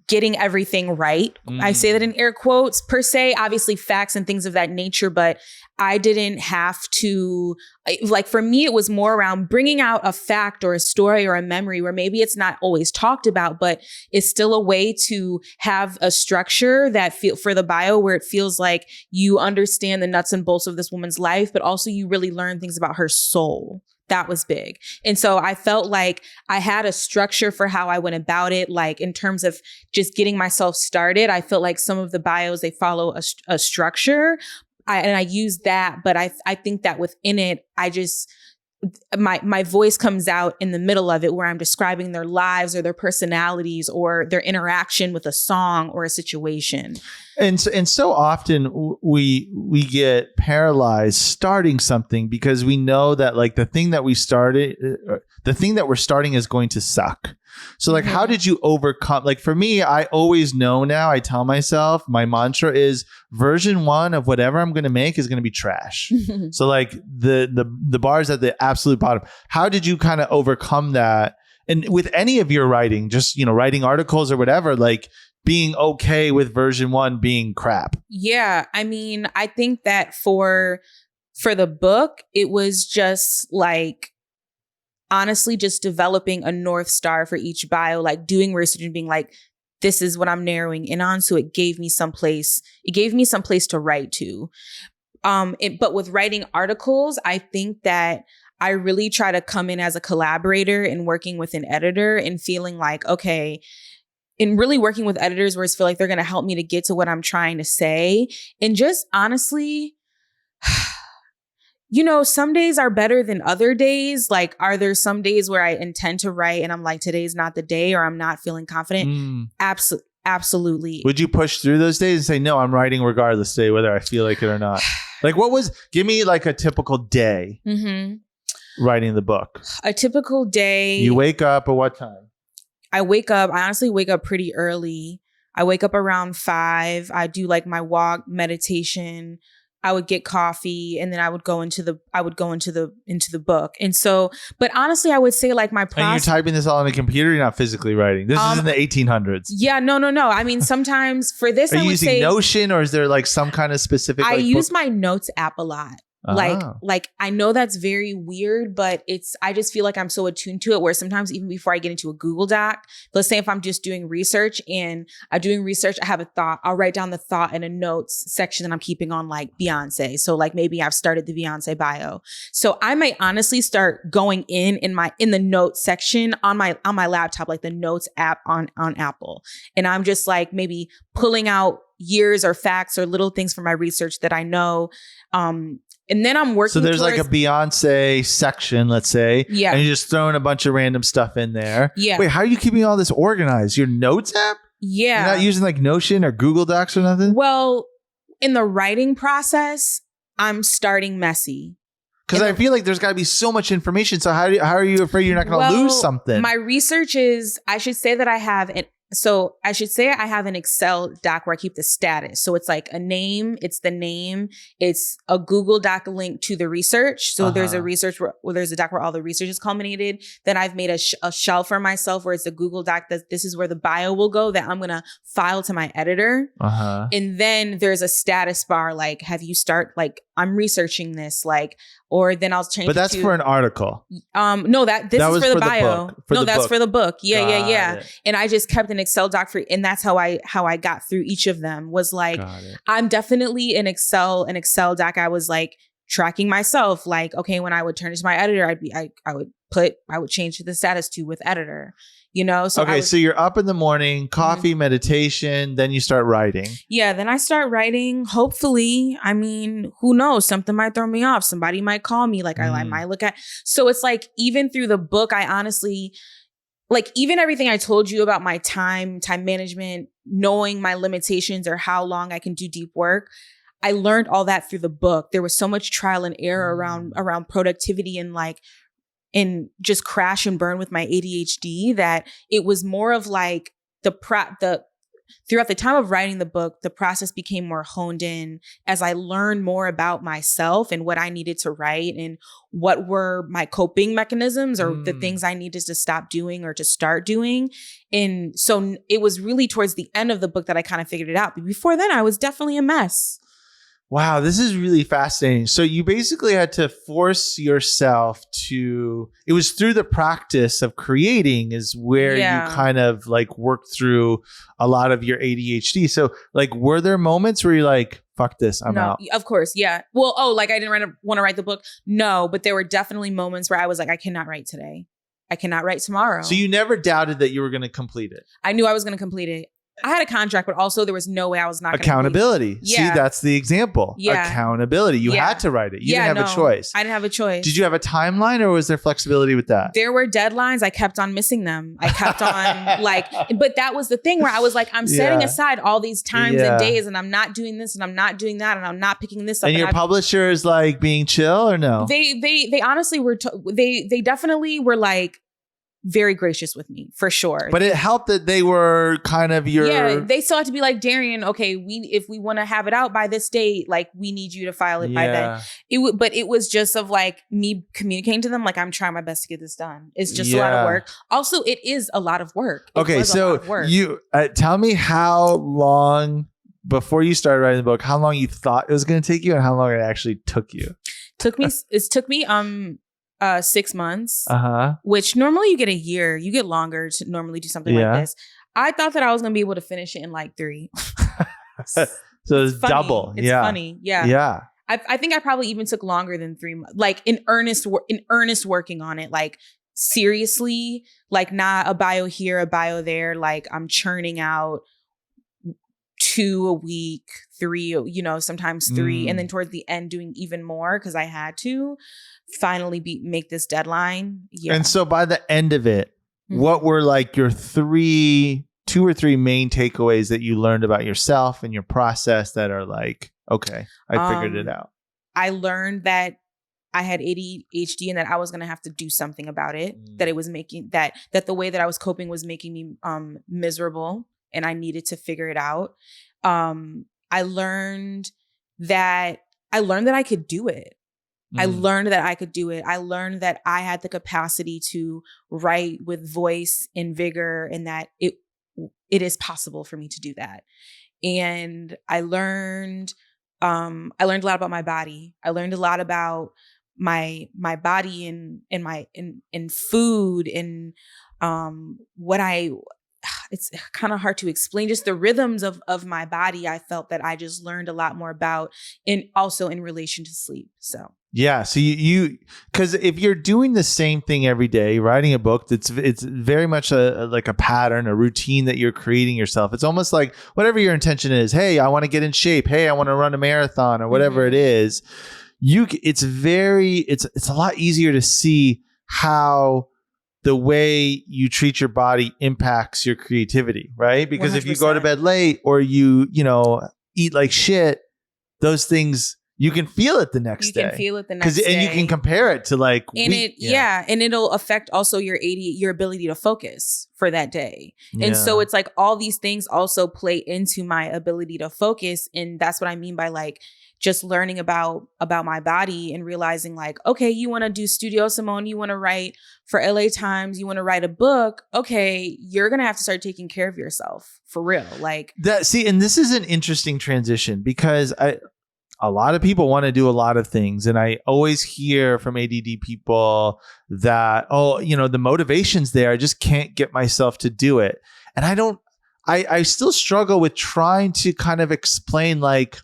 getting everything right. I say that in air quotes per se, obviously facts and things of that nature, but I didn't have to, like, for me, it was more around bringing out a fact or a story or a memory where maybe it's not always talked about, but it's still a way to have a structure that for the bio where it feels like you understand the nuts and bolts of this woman's life, but also you really learn things about her soul. That was big. And so I felt like I had a structure for how I went about it. Like in terms of just getting myself started, I felt like some of the bios, they follow a structure. And I use that, but I think that within it, I just, my voice comes out in the middle of it where I'm describing their lives or their personalities or their interaction with a song or a situation. And so often we get paralyzed starting something because we know that like the thing that we're starting is going to suck. So like, how did you overcome? Like for me, I always know now, I tell myself my mantra is version 1 of whatever I'm going to make is going to be trash. So like the bar is at the absolute bottom. How did you kind of overcome that? And with any of your writing, just, writing articles or whatever, like being okay with version 1 being crap. Yeah. I mean, I think that for the book, it was just like, honestly, just developing a North Star for each bio, like doing research and being like, this is what I'm narrowing in on. So it gave me some place to write to. But with writing articles, I think that I really try to come in as a collaborator and working with an editor and feeling like, okay, and really working with editors where I feel like they're going to help me to get to what I'm trying to say. And just honestly, some days are better than other days. Like, are there some days where I intend to write and I'm like, today's not the day, or I'm not feeling confident? Absolutely. Would you push through those days and say, no, I'm writing regardless today, whether I feel like it or not? Like give me like a typical day writing the book. A typical day. You wake up at what time? I honestly wake up pretty early. I wake up around 5. I do like my walk, meditation. I would get coffee, and then I would go into the book. And so, but honestly, I would say like my process. And you're typing this all on a computer. You're not physically writing. This is in the 1800s. Yeah, no. I mean, sometimes for this, are you using Notion, or is there like some kind of specific? I use my notes app a lot. Like I know that's very weird, but I just feel like I'm so attuned to it where sometimes even before I get into a Google Doc, let's say if I'm just doing research and I have a thought, I'll write down the thought in a notes section that I'm keeping on like Beyonce. So like maybe I've started the Beyonce bio. So I might honestly start going in the notes section on my laptop, like the notes app on Apple. And I'm just like maybe pulling out years or facts or little things from my research that I know. And then I'm working. So there's like a Beyonce section, let's say. Yeah. And you're just throwing a bunch of random stuff in there. Yeah. Wait, how are you keeping all this organized? Your notes app? Yeah. You're not using like Notion or Google Docs or nothing? Well, in the writing process, I'm starting messy. Because I feel like there's got to be so much information. So how are you afraid you're not going to lose something? My research is, I should say I have an Excel doc where I keep the status. So it's like a name, it's the name, it's a Google Doc link to the research. So there's a research where there's a doc where all the research is culminated. Then I've made a shelf for myself where it's a Google Doc that this is where the bio will go that I'm going to file to my editor. And then there's a status bar, like, I'm researching this, like, or then I'll change. But that's for an article. No, this is for the bio. That's for the book. Yeah. It. And I just kept an Excel doc and that's how I got through each of them was like, I'm definitely an Excel doc. I was like tracking myself. Like, okay, when I would turn it to my editor, I would change the status to with editor. So okay, so you're up in the morning, coffee, meditation, then you start writing. Yeah, then I start writing. Hopefully, I mean, who knows? Something might throw me off. Somebody might call me. Like I might look at. So it's like even through the book, I honestly, like even everything I told you about my time management, knowing my limitations or how long I can do deep work. I learned all that through the book. There was so much trial and error around productivity and just crash and burn with my ADHD that it was more of like the throughout the time of writing the book, the process became more honed in as I learned more about myself and what I needed to write and what were my coping mechanisms or the things I needed to stop doing or to start doing. And so it was really towards the end of the book that I kind of figured it out. But before then, I was definitely a mess. Wow, this is really fascinating. So you basically had to force yourself to, it was through the practice of creating is where you kind of like worked through a lot of your ADHD. So like, were there moments where you're like, fuck this, I'm out? Of course. Yeah. Well, like I didn't want to write the book. No, but there were definitely moments where I was like, I cannot write today. I cannot write tomorrow. So you never doubted that you were going to complete it? I knew I was going to complete it. I had a contract, but also there was no way I was not going to. Accountability. See, that's the example. Yeah. Accountability. You had to write it. You didn't have a choice. I didn't have a choice. Did you have a timeline or was there flexibility with that? There were deadlines. I kept on missing them. I kept on but that was the thing where I was like, I'm setting aside all these times and days and I'm not doing this and I'm not doing that and I'm not picking this up. And your publisher is like being chill or no? They honestly were, they definitely were like, very gracious with me for sure. But it helped that they were kind of your... Yeah, they still had to be like, Darian, okay, if we want to have it out by this date, like we need you to file it by then. But it was just of like me communicating to them, like I'm trying my best to get this done. It's just a lot of work. Also, it is a lot of work. Okay, so you tell me how long before you started writing the book, how long you thought it was going to take you and how long it actually took you? It took me 6 months, which normally you get a year. You get longer to normally do something like this. I thought that I was going to be able to finish it in like 3. So it's double. It's funny. Yeah. Yeah. I think I probably even took longer than 3 months, like in earnest working on it. Like seriously, like not a bio here, a bio there. Like I'm churning out 2 a week, 3, sometimes 3. And then towards the end doing even more because I had to finally make this deadline. Yeah. And so by the end of it, what were like your 2 or 3 main takeaways that you learned about yourself and your process that are like, okay, I figured it out? I learned that I had ADHD and that I was going to have to do something about it, that it was making that the way that I was coping was making me miserable and I needed to figure it out. I learned that I could do it. I learned that I could do it. I learned that I had the capacity to write with voice and vigor and that it is possible for me to do that. And I learned a lot about my body. I learned a lot about my body and food and it's kind of hard to explain, just the rhythms of my body. I felt that I just learned a lot more about, and also in relation to sleep. So yeah. So you because if you're doing the same thing every day, writing a book, it's very much like a pattern, a routine that you're creating yourself. It's almost like whatever your intention is. Hey, I want to get in shape. Hey, I want to run a marathon or whatever it is. It's a lot easier to see how the way you treat your body impacts your creativity, right? Because 100%. If you go to bed late or you eat like shit, those things, you can feel it the next day. You can feel it the next day. And you can compare it to like... And and it'll affect also your ability to focus for that day. Yeah. And so it's like all these things also play into my ability to focus. And that's what I mean by like, just learning about my body and realizing like, okay, you want to do Studio Symone, you want to write for LA Times, you want to write a book. Okay, you're going to have to start taking care of yourself for real. Like that. See, and this is an interesting transition because a lot of people want to do a lot of things. And I always hear from ADD people that, the motivation's there. I just can't get myself to do it. And I still struggle with trying to kind of explain like,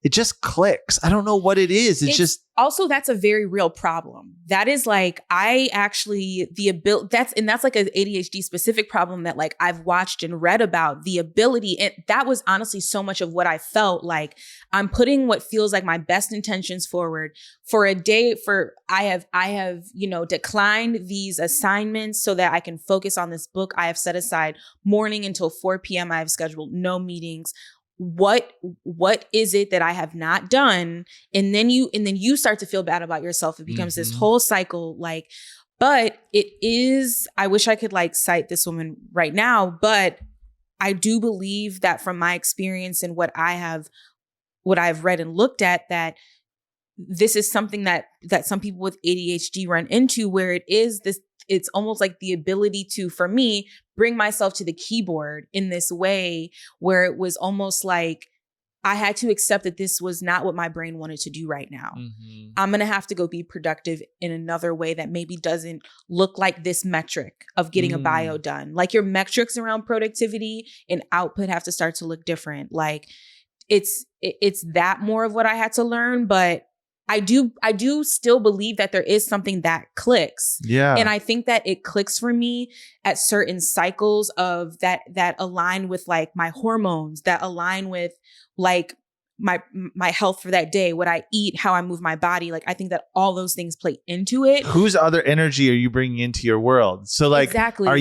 it just clicks. I don't know what it is. It's just also that's a very real problem. That is like that's like an ADHD specific problem that like I've watched and read about the ability. And that was honestly so much of what I felt like. I'm putting what feels like my best intentions forward for a day. I have declined these assignments so that I can focus on this book. I have set aside morning until 4 p.m. I have scheduled no meetings. What is it that I have not done? And then you start to feel bad about yourself. It becomes this whole cycle, like, but it is, I wish I could like cite this woman right now, but I do believe that from my experience and what I've read and looked at, that this is something that some people with ADHD run into, where it's almost like the ability to, for me, bring myself to the keyboard in this way where it was almost like I had to accept that this was not what my brain wanted to do right now. Mm-hmm. I'm going to have to go be productive in another way that maybe doesn't look like this metric of getting a bio done. Like your metrics around productivity and output have to start to look different. Like it's that more of what I had to learn, but I do still believe that there is something that clicks. Yeah. And I think that it clicks for me at certain cycles of that align with like my hormones, that align with like my health for that day, what I eat, how I move my body. Like, I think that all those things play into it. Whose other energy are you bringing into your world? So like, exactly. were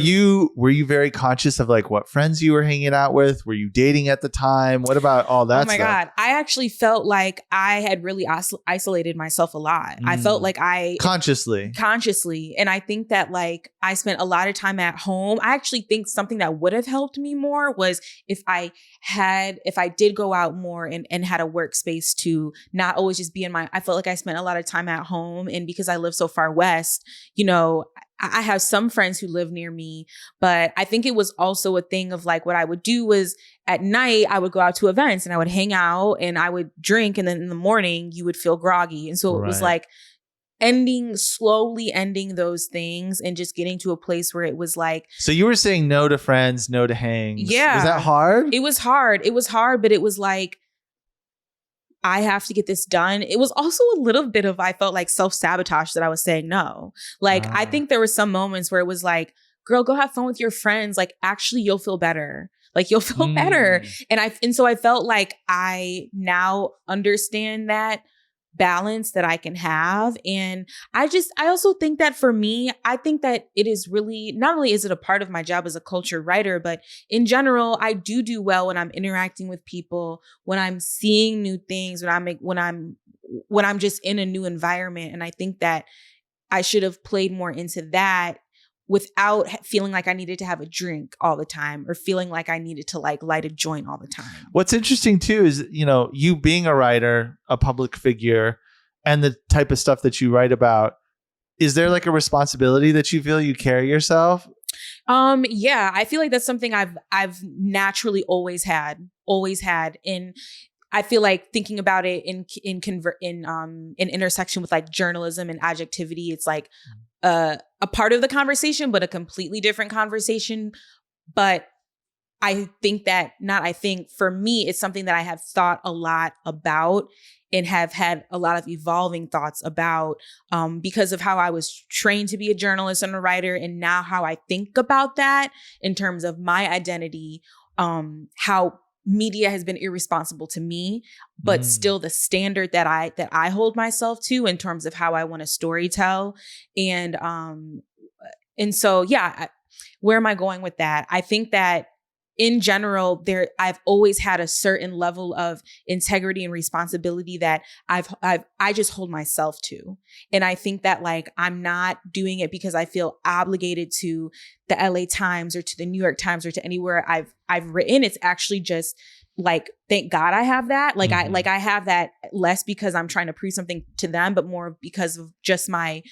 you very conscious of like what friends you were hanging out with? Were you dating at the time? What about all that stuff? Oh my God. I actually felt like I had really isolated myself a lot. I felt like consciously. And I think that like I spent a lot of time at home. I actually think something that would have helped me more was if I did go out more and had a workspace to not always just be I felt like I spent a lot of time at home. And because I live so far west, you know, I have some friends who live near me, but I think it was also a thing of like, what I would do was at night, I would go out to events and I would hang out and I would drink. And then in the morning you would feel groggy. And so it was like slowly ending those things and just getting to a place where it was like. So you were saying no to friends, no to hangs. Yeah. Was that hard? It was hard. But it was like, I have to get this done. It was also a little bit of, I felt like self-sabotage that I was saying no. Like, I think there were some moments where it was like, girl, go have fun with your friends. Like, actually, you'll feel better. Like, you'll feel better. And so I felt like I now understand that balance that I can have. And I also think that for me, I think that it is really, not only is it a part of my job as a culture writer, but in general, I do well when I'm interacting with people, when I'm seeing new things, when I'm just in a new environment. And I think that I should have played more into that without feeling like I needed to have a drink all the time or feeling like I needed to like light a joint all the time. What's interesting too is, you know, you being a writer, a public figure, and the type of stuff that you write about, is there like a responsibility that you feel you carry yourself? Yeah, I feel like that's something I've naturally always had. And I feel like thinking about it in intersection with like journalism and adjectivity, it's like a part of the conversation, but a completely different conversation. But I think for me, it's something that I have thought a lot about and have had a lot of evolving thoughts about because of how I was trained to be a journalist and a writer. And now how I think about that in terms of my identity, how media has been irresponsible to me, but still the standard that I hold myself to in terms of how I want to storytell. And so, yeah, where am I going with that? I think that in general, I've always had a certain level of integrity and responsibility that I just hold myself to. And I think that like, I'm not doing it because I feel obligated to the LA Times or to the New York Times or to anywhere I've written. It's actually just like, thank God I have that. Like I have that less because I'm trying to prove something to them, but more because of just my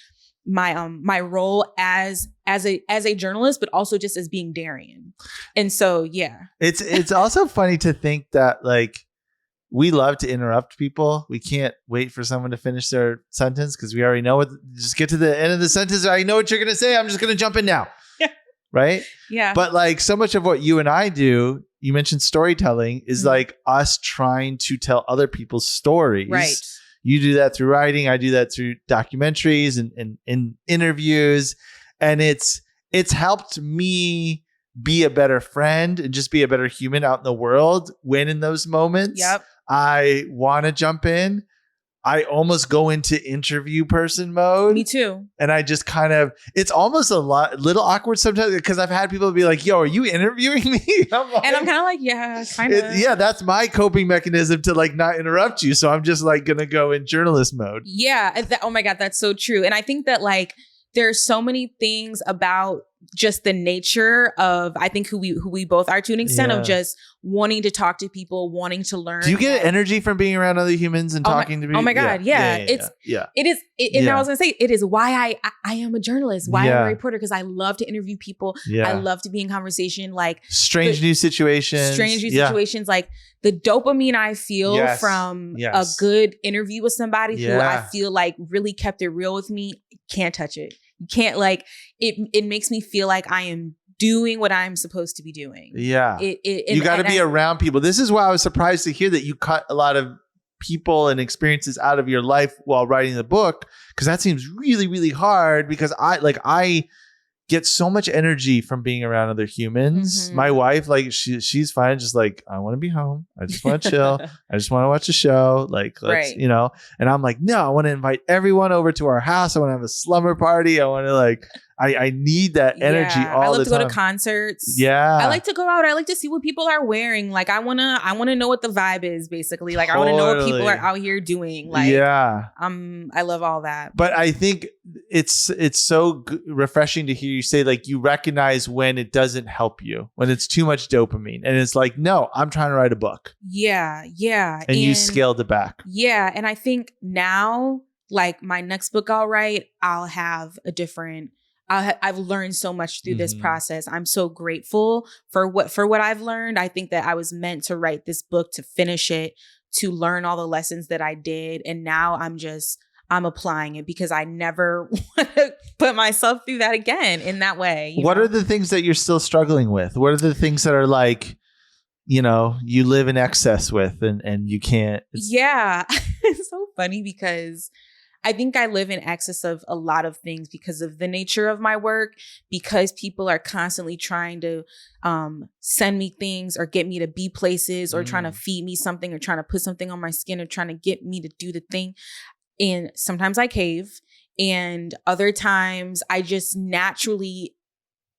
role as a journalist, but also just as being Darian. And so, yeah. It's also funny to think that like we love to interrupt people. We can't wait for someone to finish their sentence because we already know just get to the end of the sentence. I know what you're going to say. I'm just going to jump in now. Yeah. Right? Yeah. But like so much of what you and I do, you mentioned storytelling, is like us trying to tell other people's stories. Right. You do that through writing. I do that through documentaries and interviews. And it's helped me be a better friend and just be a better human out in the world when in those moments I want to jump in. I almost go into interview person mode. Me too. And I just kind of, it's almost little awkward sometimes because I've had people be like, yo, are you interviewing me? I'm kind of like, yeah, kind of. Yeah, that's my coping mechanism to like not interrupt you. So I'm just like going to go in journalist mode. Yeah. Oh my God, that's so true. And I think that like, there's so many things about just the nature of, I think, who we both are to an extent of just wanting to talk to people, wanting to learn. Do you get energy from being around other humans and talking to people? Oh my God. Yeah. It is. And I was going to say, it is why I am a journalist, why I'm a reporter, because I love to interview people. I love to be in conversation, like strange new situations, like the dopamine I feel from a good interview with somebody who I feel like really kept it real with me. Can't touch it. You can't, like, it makes me feel like I am doing what I'm supposed to be doing. Yeah. You got to be around people. This is why I was surprised to hear that you cut a lot of people and experiences out of your life while writing the book, because that seems really, really hard, because I get so much energy from being around other humans. My wife, like, she's fine. Just like, I want to be home. I just want to chill. I just want to watch a show. Like, let's, you know, and I'm like, no, I want to invite everyone over to our house. I want to have a slumber party. I want to, like, I need that energy all the time. I love to go to concerts. Yeah. I like to go out. I like to see what people are wearing. Like, I want to know what the vibe is, basically. Like, I want to know what people are out here doing. Like, I love all that. But I think it's so refreshing to hear you say, like, you recognize when it doesn't help you, when it's too much dopamine. And it's like, no, I'm trying to write a book. Yeah. And you scaled it back. Yeah. And I think now, like, my next book I'll write, I'll have a different... I've learned so much through this process. I'm so grateful for what I've learned. I think that I was meant to write this book, to finish it, to learn all the lessons that I did. And now I'm applying it, because I never want to put myself through that again in that way. What are the things that you're still struggling with? What are the things that are, like, you know, you live in excess with and you can't? Yeah. It's so funny, because I think I live in excess of a lot of things because of the nature of my work, because people are constantly trying to send me things or get me to be places, or trying to feed me something, or trying to put something on my skin, or trying to get me to do the thing. And sometimes I cave, and other times I just naturally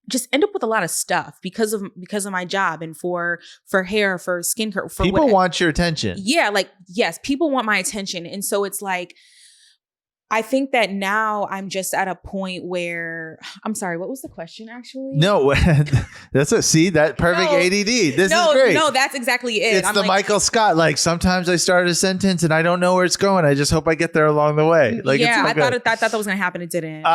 just end up with a lot of stuff because of my job, and for hair, for skincare, for people want your attention. Yeah, like, yes, people want my attention. And so it's like, I think that now I'm just at a point where, I'm sorry, what was the question actually? No, that's that perfect ADD. This is great. No, that's exactly it. It's the Michael Scott, like, sometimes I start a sentence and I don't know where it's going. I just hope I get there along the way. Like, yeah, I thought that was going to happen. It didn't.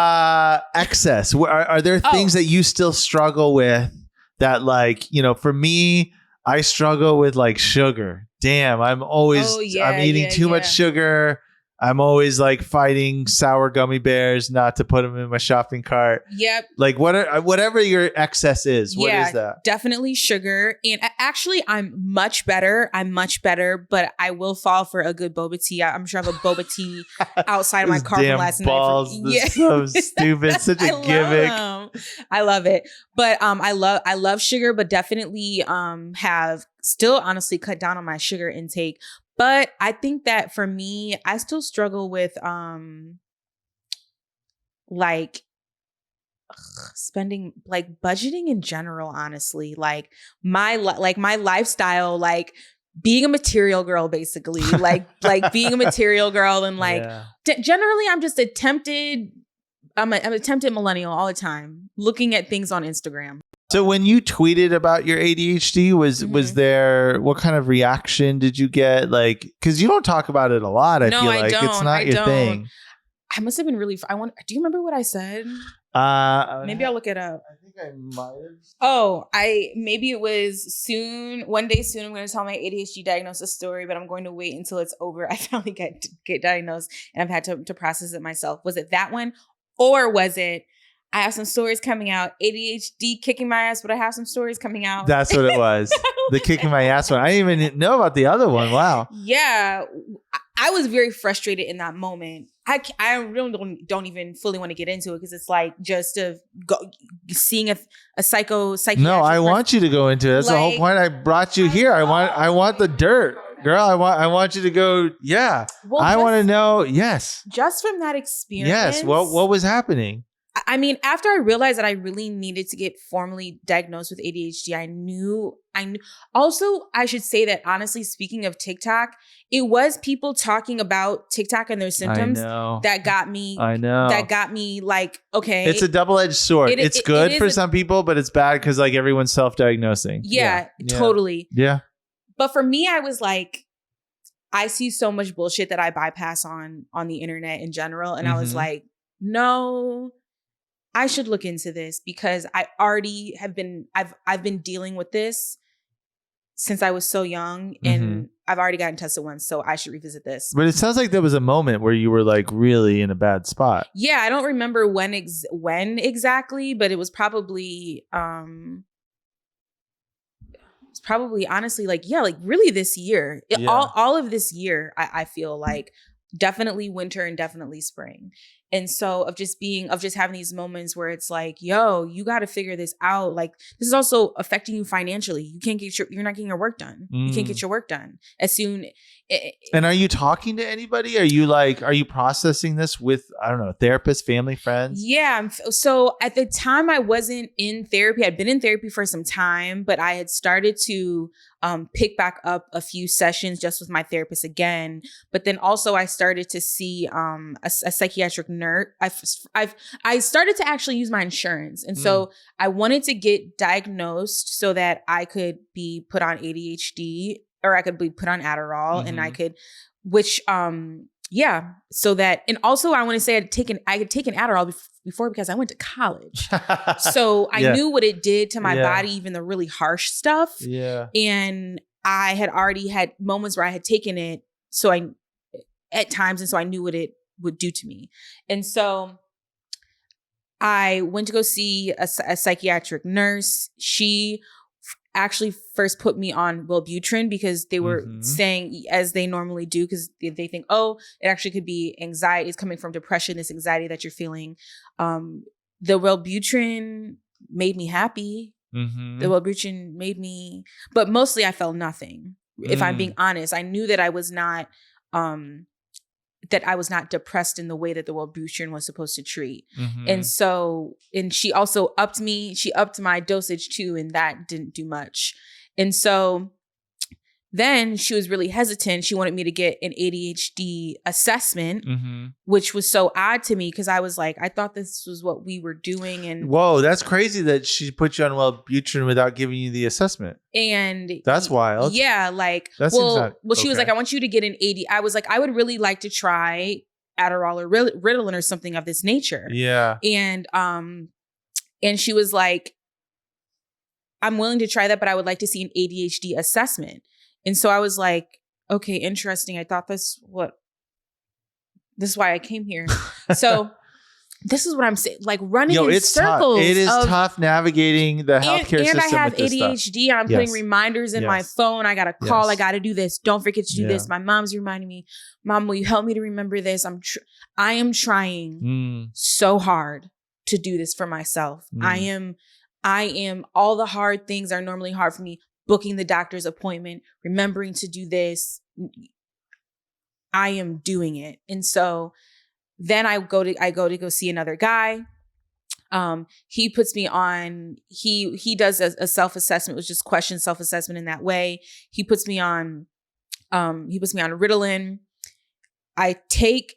Excess. Are there things that you still struggle with that, like, you know, for me, I struggle with, like, sugar. Damn, I'm eating too much sugar. I'm always, like, fighting sour gummy bears not to put them in my shopping cart. Yep. Like, whatever your excess is, what is that? Definitely sugar. And actually, I'm much better, but I will fall for a good boba tea. I'm sure I have a boba tea outside of my car from last balls, night. Yeah. So stupid. Such a gimmick. I love it. But I love sugar, but definitely have still honestly cut down on my sugar intake. But I think that for me, I still struggle with like spending, like, budgeting in general, honestly. Like my lifestyle, like being a material girl, basically. like being a material girl, and like generally I'm just I'm an attempted millennial all the time, looking at things on Instagram. So when you tweeted about your ADHD, was there, what kind of reaction did you get? Like, because you don't talk about it a lot. I feel like it's not your thing. I must have been really. Do you remember what I said? Maybe I'll look it up. I think I might have. Oh, maybe it was soon. One day soon, I'm going to tell my ADHD diagnosis story, but I'm going to wait until it's over. I finally get diagnosed, and I've had to process it myself. Was it that one, or was it, I have some stories coming out, ADHD kicking my ass, but I have some stories coming out? That's what it was. The kicking my ass one. I didn't even know about the other one. Wow. Yeah. I was very frustrated in that moment. I really don't even fully want to get into it, because it's like just seeing a psychiatric. No, I want you to go into it. That's the whole point. I brought you here. I want the dirt. Girl, I want you to go. Yeah. Well, I want to know. Yes. Just from that experience. Yes. What was happening? I mean, after I realized that I really needed to get formally diagnosed with ADHD, I knew. Also, I should say that honestly, speaking of TikTok, it was people talking about TikTok and their symptoms that got me. I know. That got me like, okay. It's a double-edged sword. It's good for some people, but it's bad because like everyone's self-diagnosing. Yeah, totally. Yeah. But for me, I was like, I see so much bullshit that I bypass on the internet in general. And I was like, no, I should look into this because I already have been, I've been dealing with this since I was so young and I've already gotten tested once. So I should revisit this. But it sounds like there was a moment where you were like really in a bad spot. Yeah. I don't remember when exactly, but it was probably, honestly like, yeah, like really this year, all of this year, I feel like definitely winter and definitely spring. And so of just having these moments where it's like, yo, you got to figure this out. Like this is also affecting you financially. You're not getting your work done. You can't get your work done as soon. And are you talking to anybody? Are you processing this with, I don't know, therapists, family, friends? Yeah. So at the time I wasn't in therapy. I'd been in therapy for some time, but I had started to pick back up a few sessions just with my therapist again. But then also I started to see a psychiatric nurse. I started to actually use my insurance. And so I wanted to get diagnosed so that I could be put on ADHD or I could be put on Adderall and I could, so that, and also I want to say I had taken Adderall before because I went to college. So I knew what it did to my body, even the really harsh stuff. Yeah. And I had already had moments where I had taken it. At times. And so I knew what it would do to me. And so I went to go see a psychiatric nurse. She actually first put me on Wellbutrin because they were saying, as they normally do, because they think, oh, it actually could be anxiety. It's coming from depression, this anxiety that you're feeling. The Wellbutrin made me happy. The Wellbutrin made me, but mostly I felt nothing. If I'm being honest, I knew that I was not depressed in the way that the Wellbutrin was supposed to treat. And so, and she also upped my dosage too, and that didn't do much. And so then she was really hesitant. She wanted me to get an ADHD assessment, which was so odd to me because I was like, I thought this was what we were doing. And whoa, that's crazy that she put you on Wellbutrin without giving you the assessment. And that's wild. Yeah, like, she was like, I want you to get an AD. I was like, I would really like to try Adderall or Ritalin or something of this nature. Yeah. And she was like, I'm willing to try that, but I would like to see an ADHD assessment. And so I was like, okay, interesting. I thought this is why I came here. So this is what I'm saying, like running in circles. Tough. It is tough navigating the healthcare system. And I have ADHD. And I'm putting reminders in my phone. I got to call. I got to do this. Don't forget to do this. My mom's reminding me, Mom, will you help me to remember this? I am trying so hard to do this for myself. I am, all the hard things are normally hard for me. Booking the doctor's appointment, remembering to do this. I am doing it. And so then I go to go see another guy. He puts me on, he does a self-assessment, which just questions self-assessment in that way. He puts me on Ritalin. I take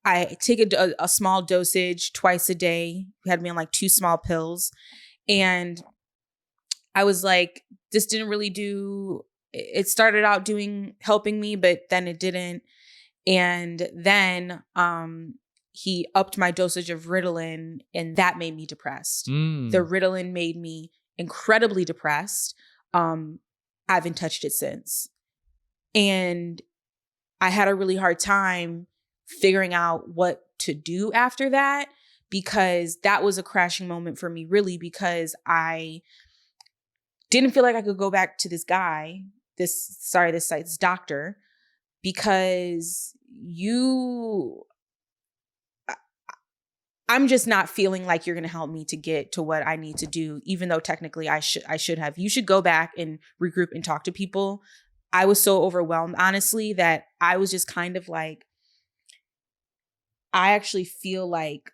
a small dosage twice a day. He had me on like 2 small pills. And I was like, this didn't really do, it started out helping me, but then it didn't. And then he upped my dosage of Ritalin and that made me depressed. The Ritalin made me incredibly depressed. I haven't touched it since. And I had a really hard time figuring out what to do after that because that was a crashing moment for me, really, because I didn't feel like I could go back to this guy, this doctor, because I'm just not feeling like you're going to help me to get to what I need to do, even though technically I should have. You should go back and regroup and talk to people. I was so overwhelmed, honestly, that I was just kind of like, I actually feel like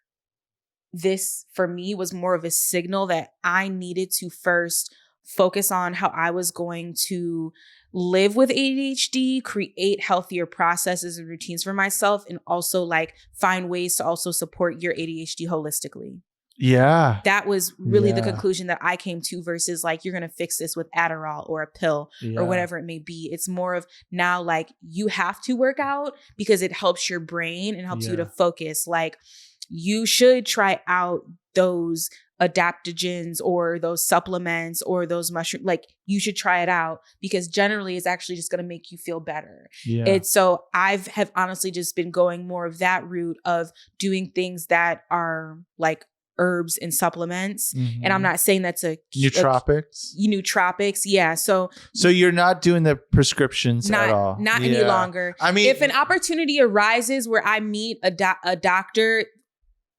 this for me was more of a signal that I needed to first focus on how I was going to live with ADHD, create healthier processes and routines for myself, and also like find ways to also support your ADHD holistically. Yeah. That was really the conclusion that I came to, versus like, you're going to fix this with Adderall or a pill or whatever it may be. It's more of now, like, you have to work out because it helps your brain and helps you to focus. Like, you should try out those adaptogens or those supplements or those mushroom, like, you should try it out because generally it's actually just going to make you feel better. It's so have honestly just been going more of that route of doing things that are like herbs and supplements. And I'm not saying that's nootropics. Nootropics. Yeah. So you're not doing the prescriptions at all. Not any longer. I mean, if an opportunity arises where I meet a doctor,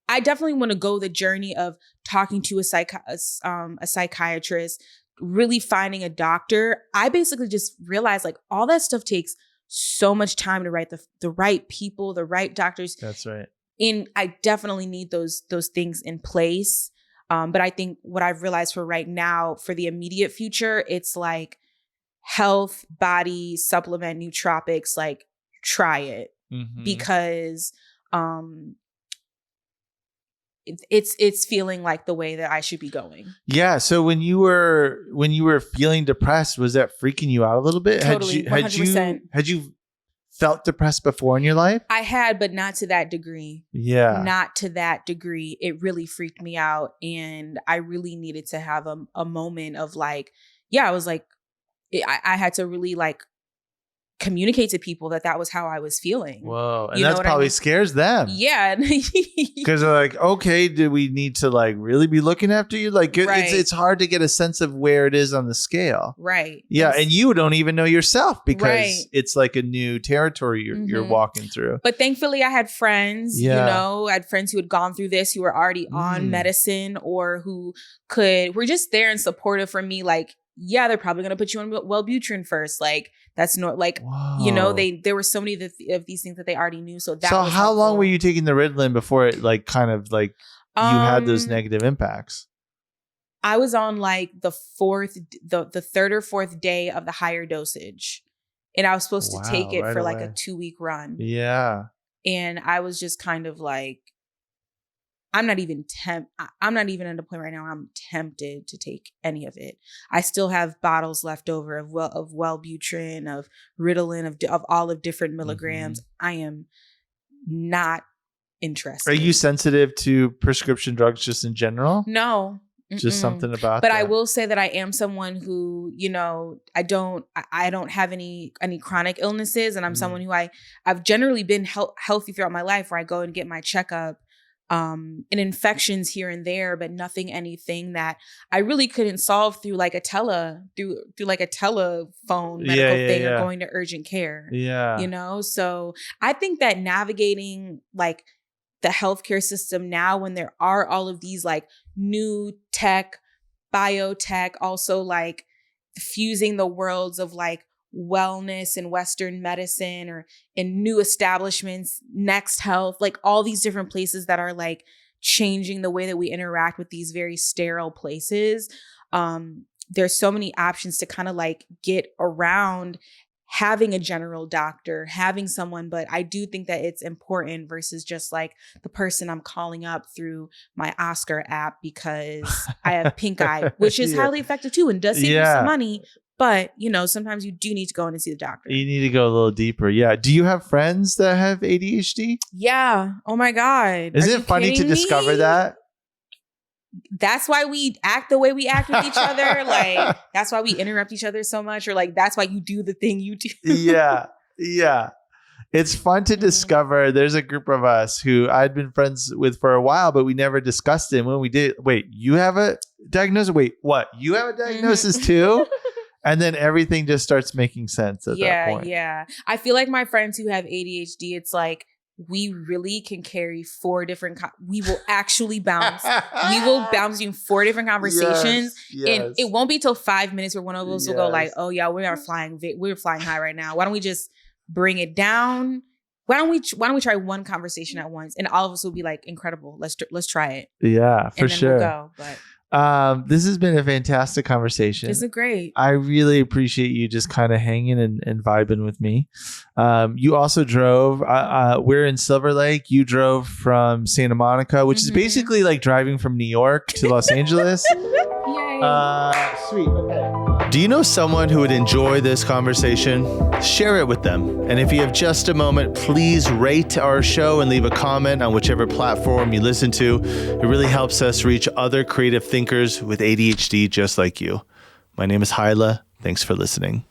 I definitely want to go the journey of talking to a psychiatrist, really finding a doctor. I basically just realized like all that stuff takes so much time to write the right people, the right doctors. That's right. And I definitely need those things in place. But I think what I've realized for right now, for the immediate future, it's like health, body, supplement, nootropics, like try it because it's feeling like the way that I should be going. Yeah. So when you were feeling depressed, was that freaking you out a little bit? Totally. 100%. Had you felt depressed before in your life? I had, but not to that degree. Yeah. Not to that degree. It really freaked me out. And I really needed to have a moment of like, I was like, I had to really like communicate to people that was how I was feeling. Whoa. And that probably scares them. Yeah. Because they're like, okay, do we need to like really be looking after you? Like it's hard to get a sense of where it is on the scale. Right. Yeah. And you don't even know yourself because it's like a new territory you're walking through. But thankfully I had friends, I had friends who had gone through this, who were already on medicine or who were just there and supportive for me. Like, they're probably going to put you on Wellbutrin first. Like, that's not like, there were so many of these things that they already knew. So that was how helpful. long were you taking the Ritalin before it like kind of like you had those negative impacts? I was on like the third or fourth day of the higher dosage. And I was supposed to take it for like a 2-week run. Yeah. And I was just kind of like, I'm not even at a point right now where I'm tempted to take any of it. I still have bottles left over of Wellbutrin, of Ritalin, of all of different milligrams. I am not interested. Are you sensitive to prescription drugs just in general? No. Just something about but that. I will say that I am someone who, I don't have any chronic illnesses. And I'm someone who I've generally been healthy throughout my life, where I go and get my checkup. And infections here and there, but anything that I really couldn't solve through like a telephone medical thing or going to urgent care. Yeah. So I think that navigating like the healthcare system now, when there are all of these like new tech, biotech, also like fusing the worlds of like wellness and Western medicine or in new establishments, Next Health, like all these different places that are like changing the way that we interact with these very sterile places. There's so many options to kind of like get around having a general doctor, having someone, but I do think that it's important versus just like the person I'm calling up through my Oscar app because I have pink eye, which is highly effective too and does save you some money. But, sometimes you do need to go in and see the doctor. You need to go a little deeper. Yeah. Do you have friends that have ADHD? Yeah. Oh my God. Isn't it funny to discover that? That's why we act the way we act with each other. Like, that's why we interrupt each other so much. Or like, that's why you do the thing you do. Yeah. Yeah. It's fun to discover. There's a group of us who I'd been friends with for a while, but we never discussed it. When we did, wait, you have a diagnosis? Wait, what? You have a diagnosis too? And then everything just starts making sense at that point. Yeah. I feel like my friends who have ADHD, it's like we really can carry 4 different, we will actually bounce. We will bounce you in 4 different conversations. Yes. And it won't be till 5 minutes where one of us will go like, oh yeah, we're flying high right now. Why don't we just bring it down why don't we try one conversation at once? And all of us will be like, incredible. Let's try it. Yeah, for and then sure. We'll go. But this has been a fantastic conversation. This is great. I really appreciate you just kind of hanging and vibing with me. You also drove, we're in Silver Lake. You drove from Santa Monica, which is basically like driving from New York to Los Angeles. Yay. Sweet. Okay. Do you know someone who would enjoy this conversation? Share it with them. And if you have just a moment, please rate our show and leave a comment on whichever platform you listen to. It really helps us reach other creative thinkers with ADHD just like you. My name is Hyla. Thanks for listening.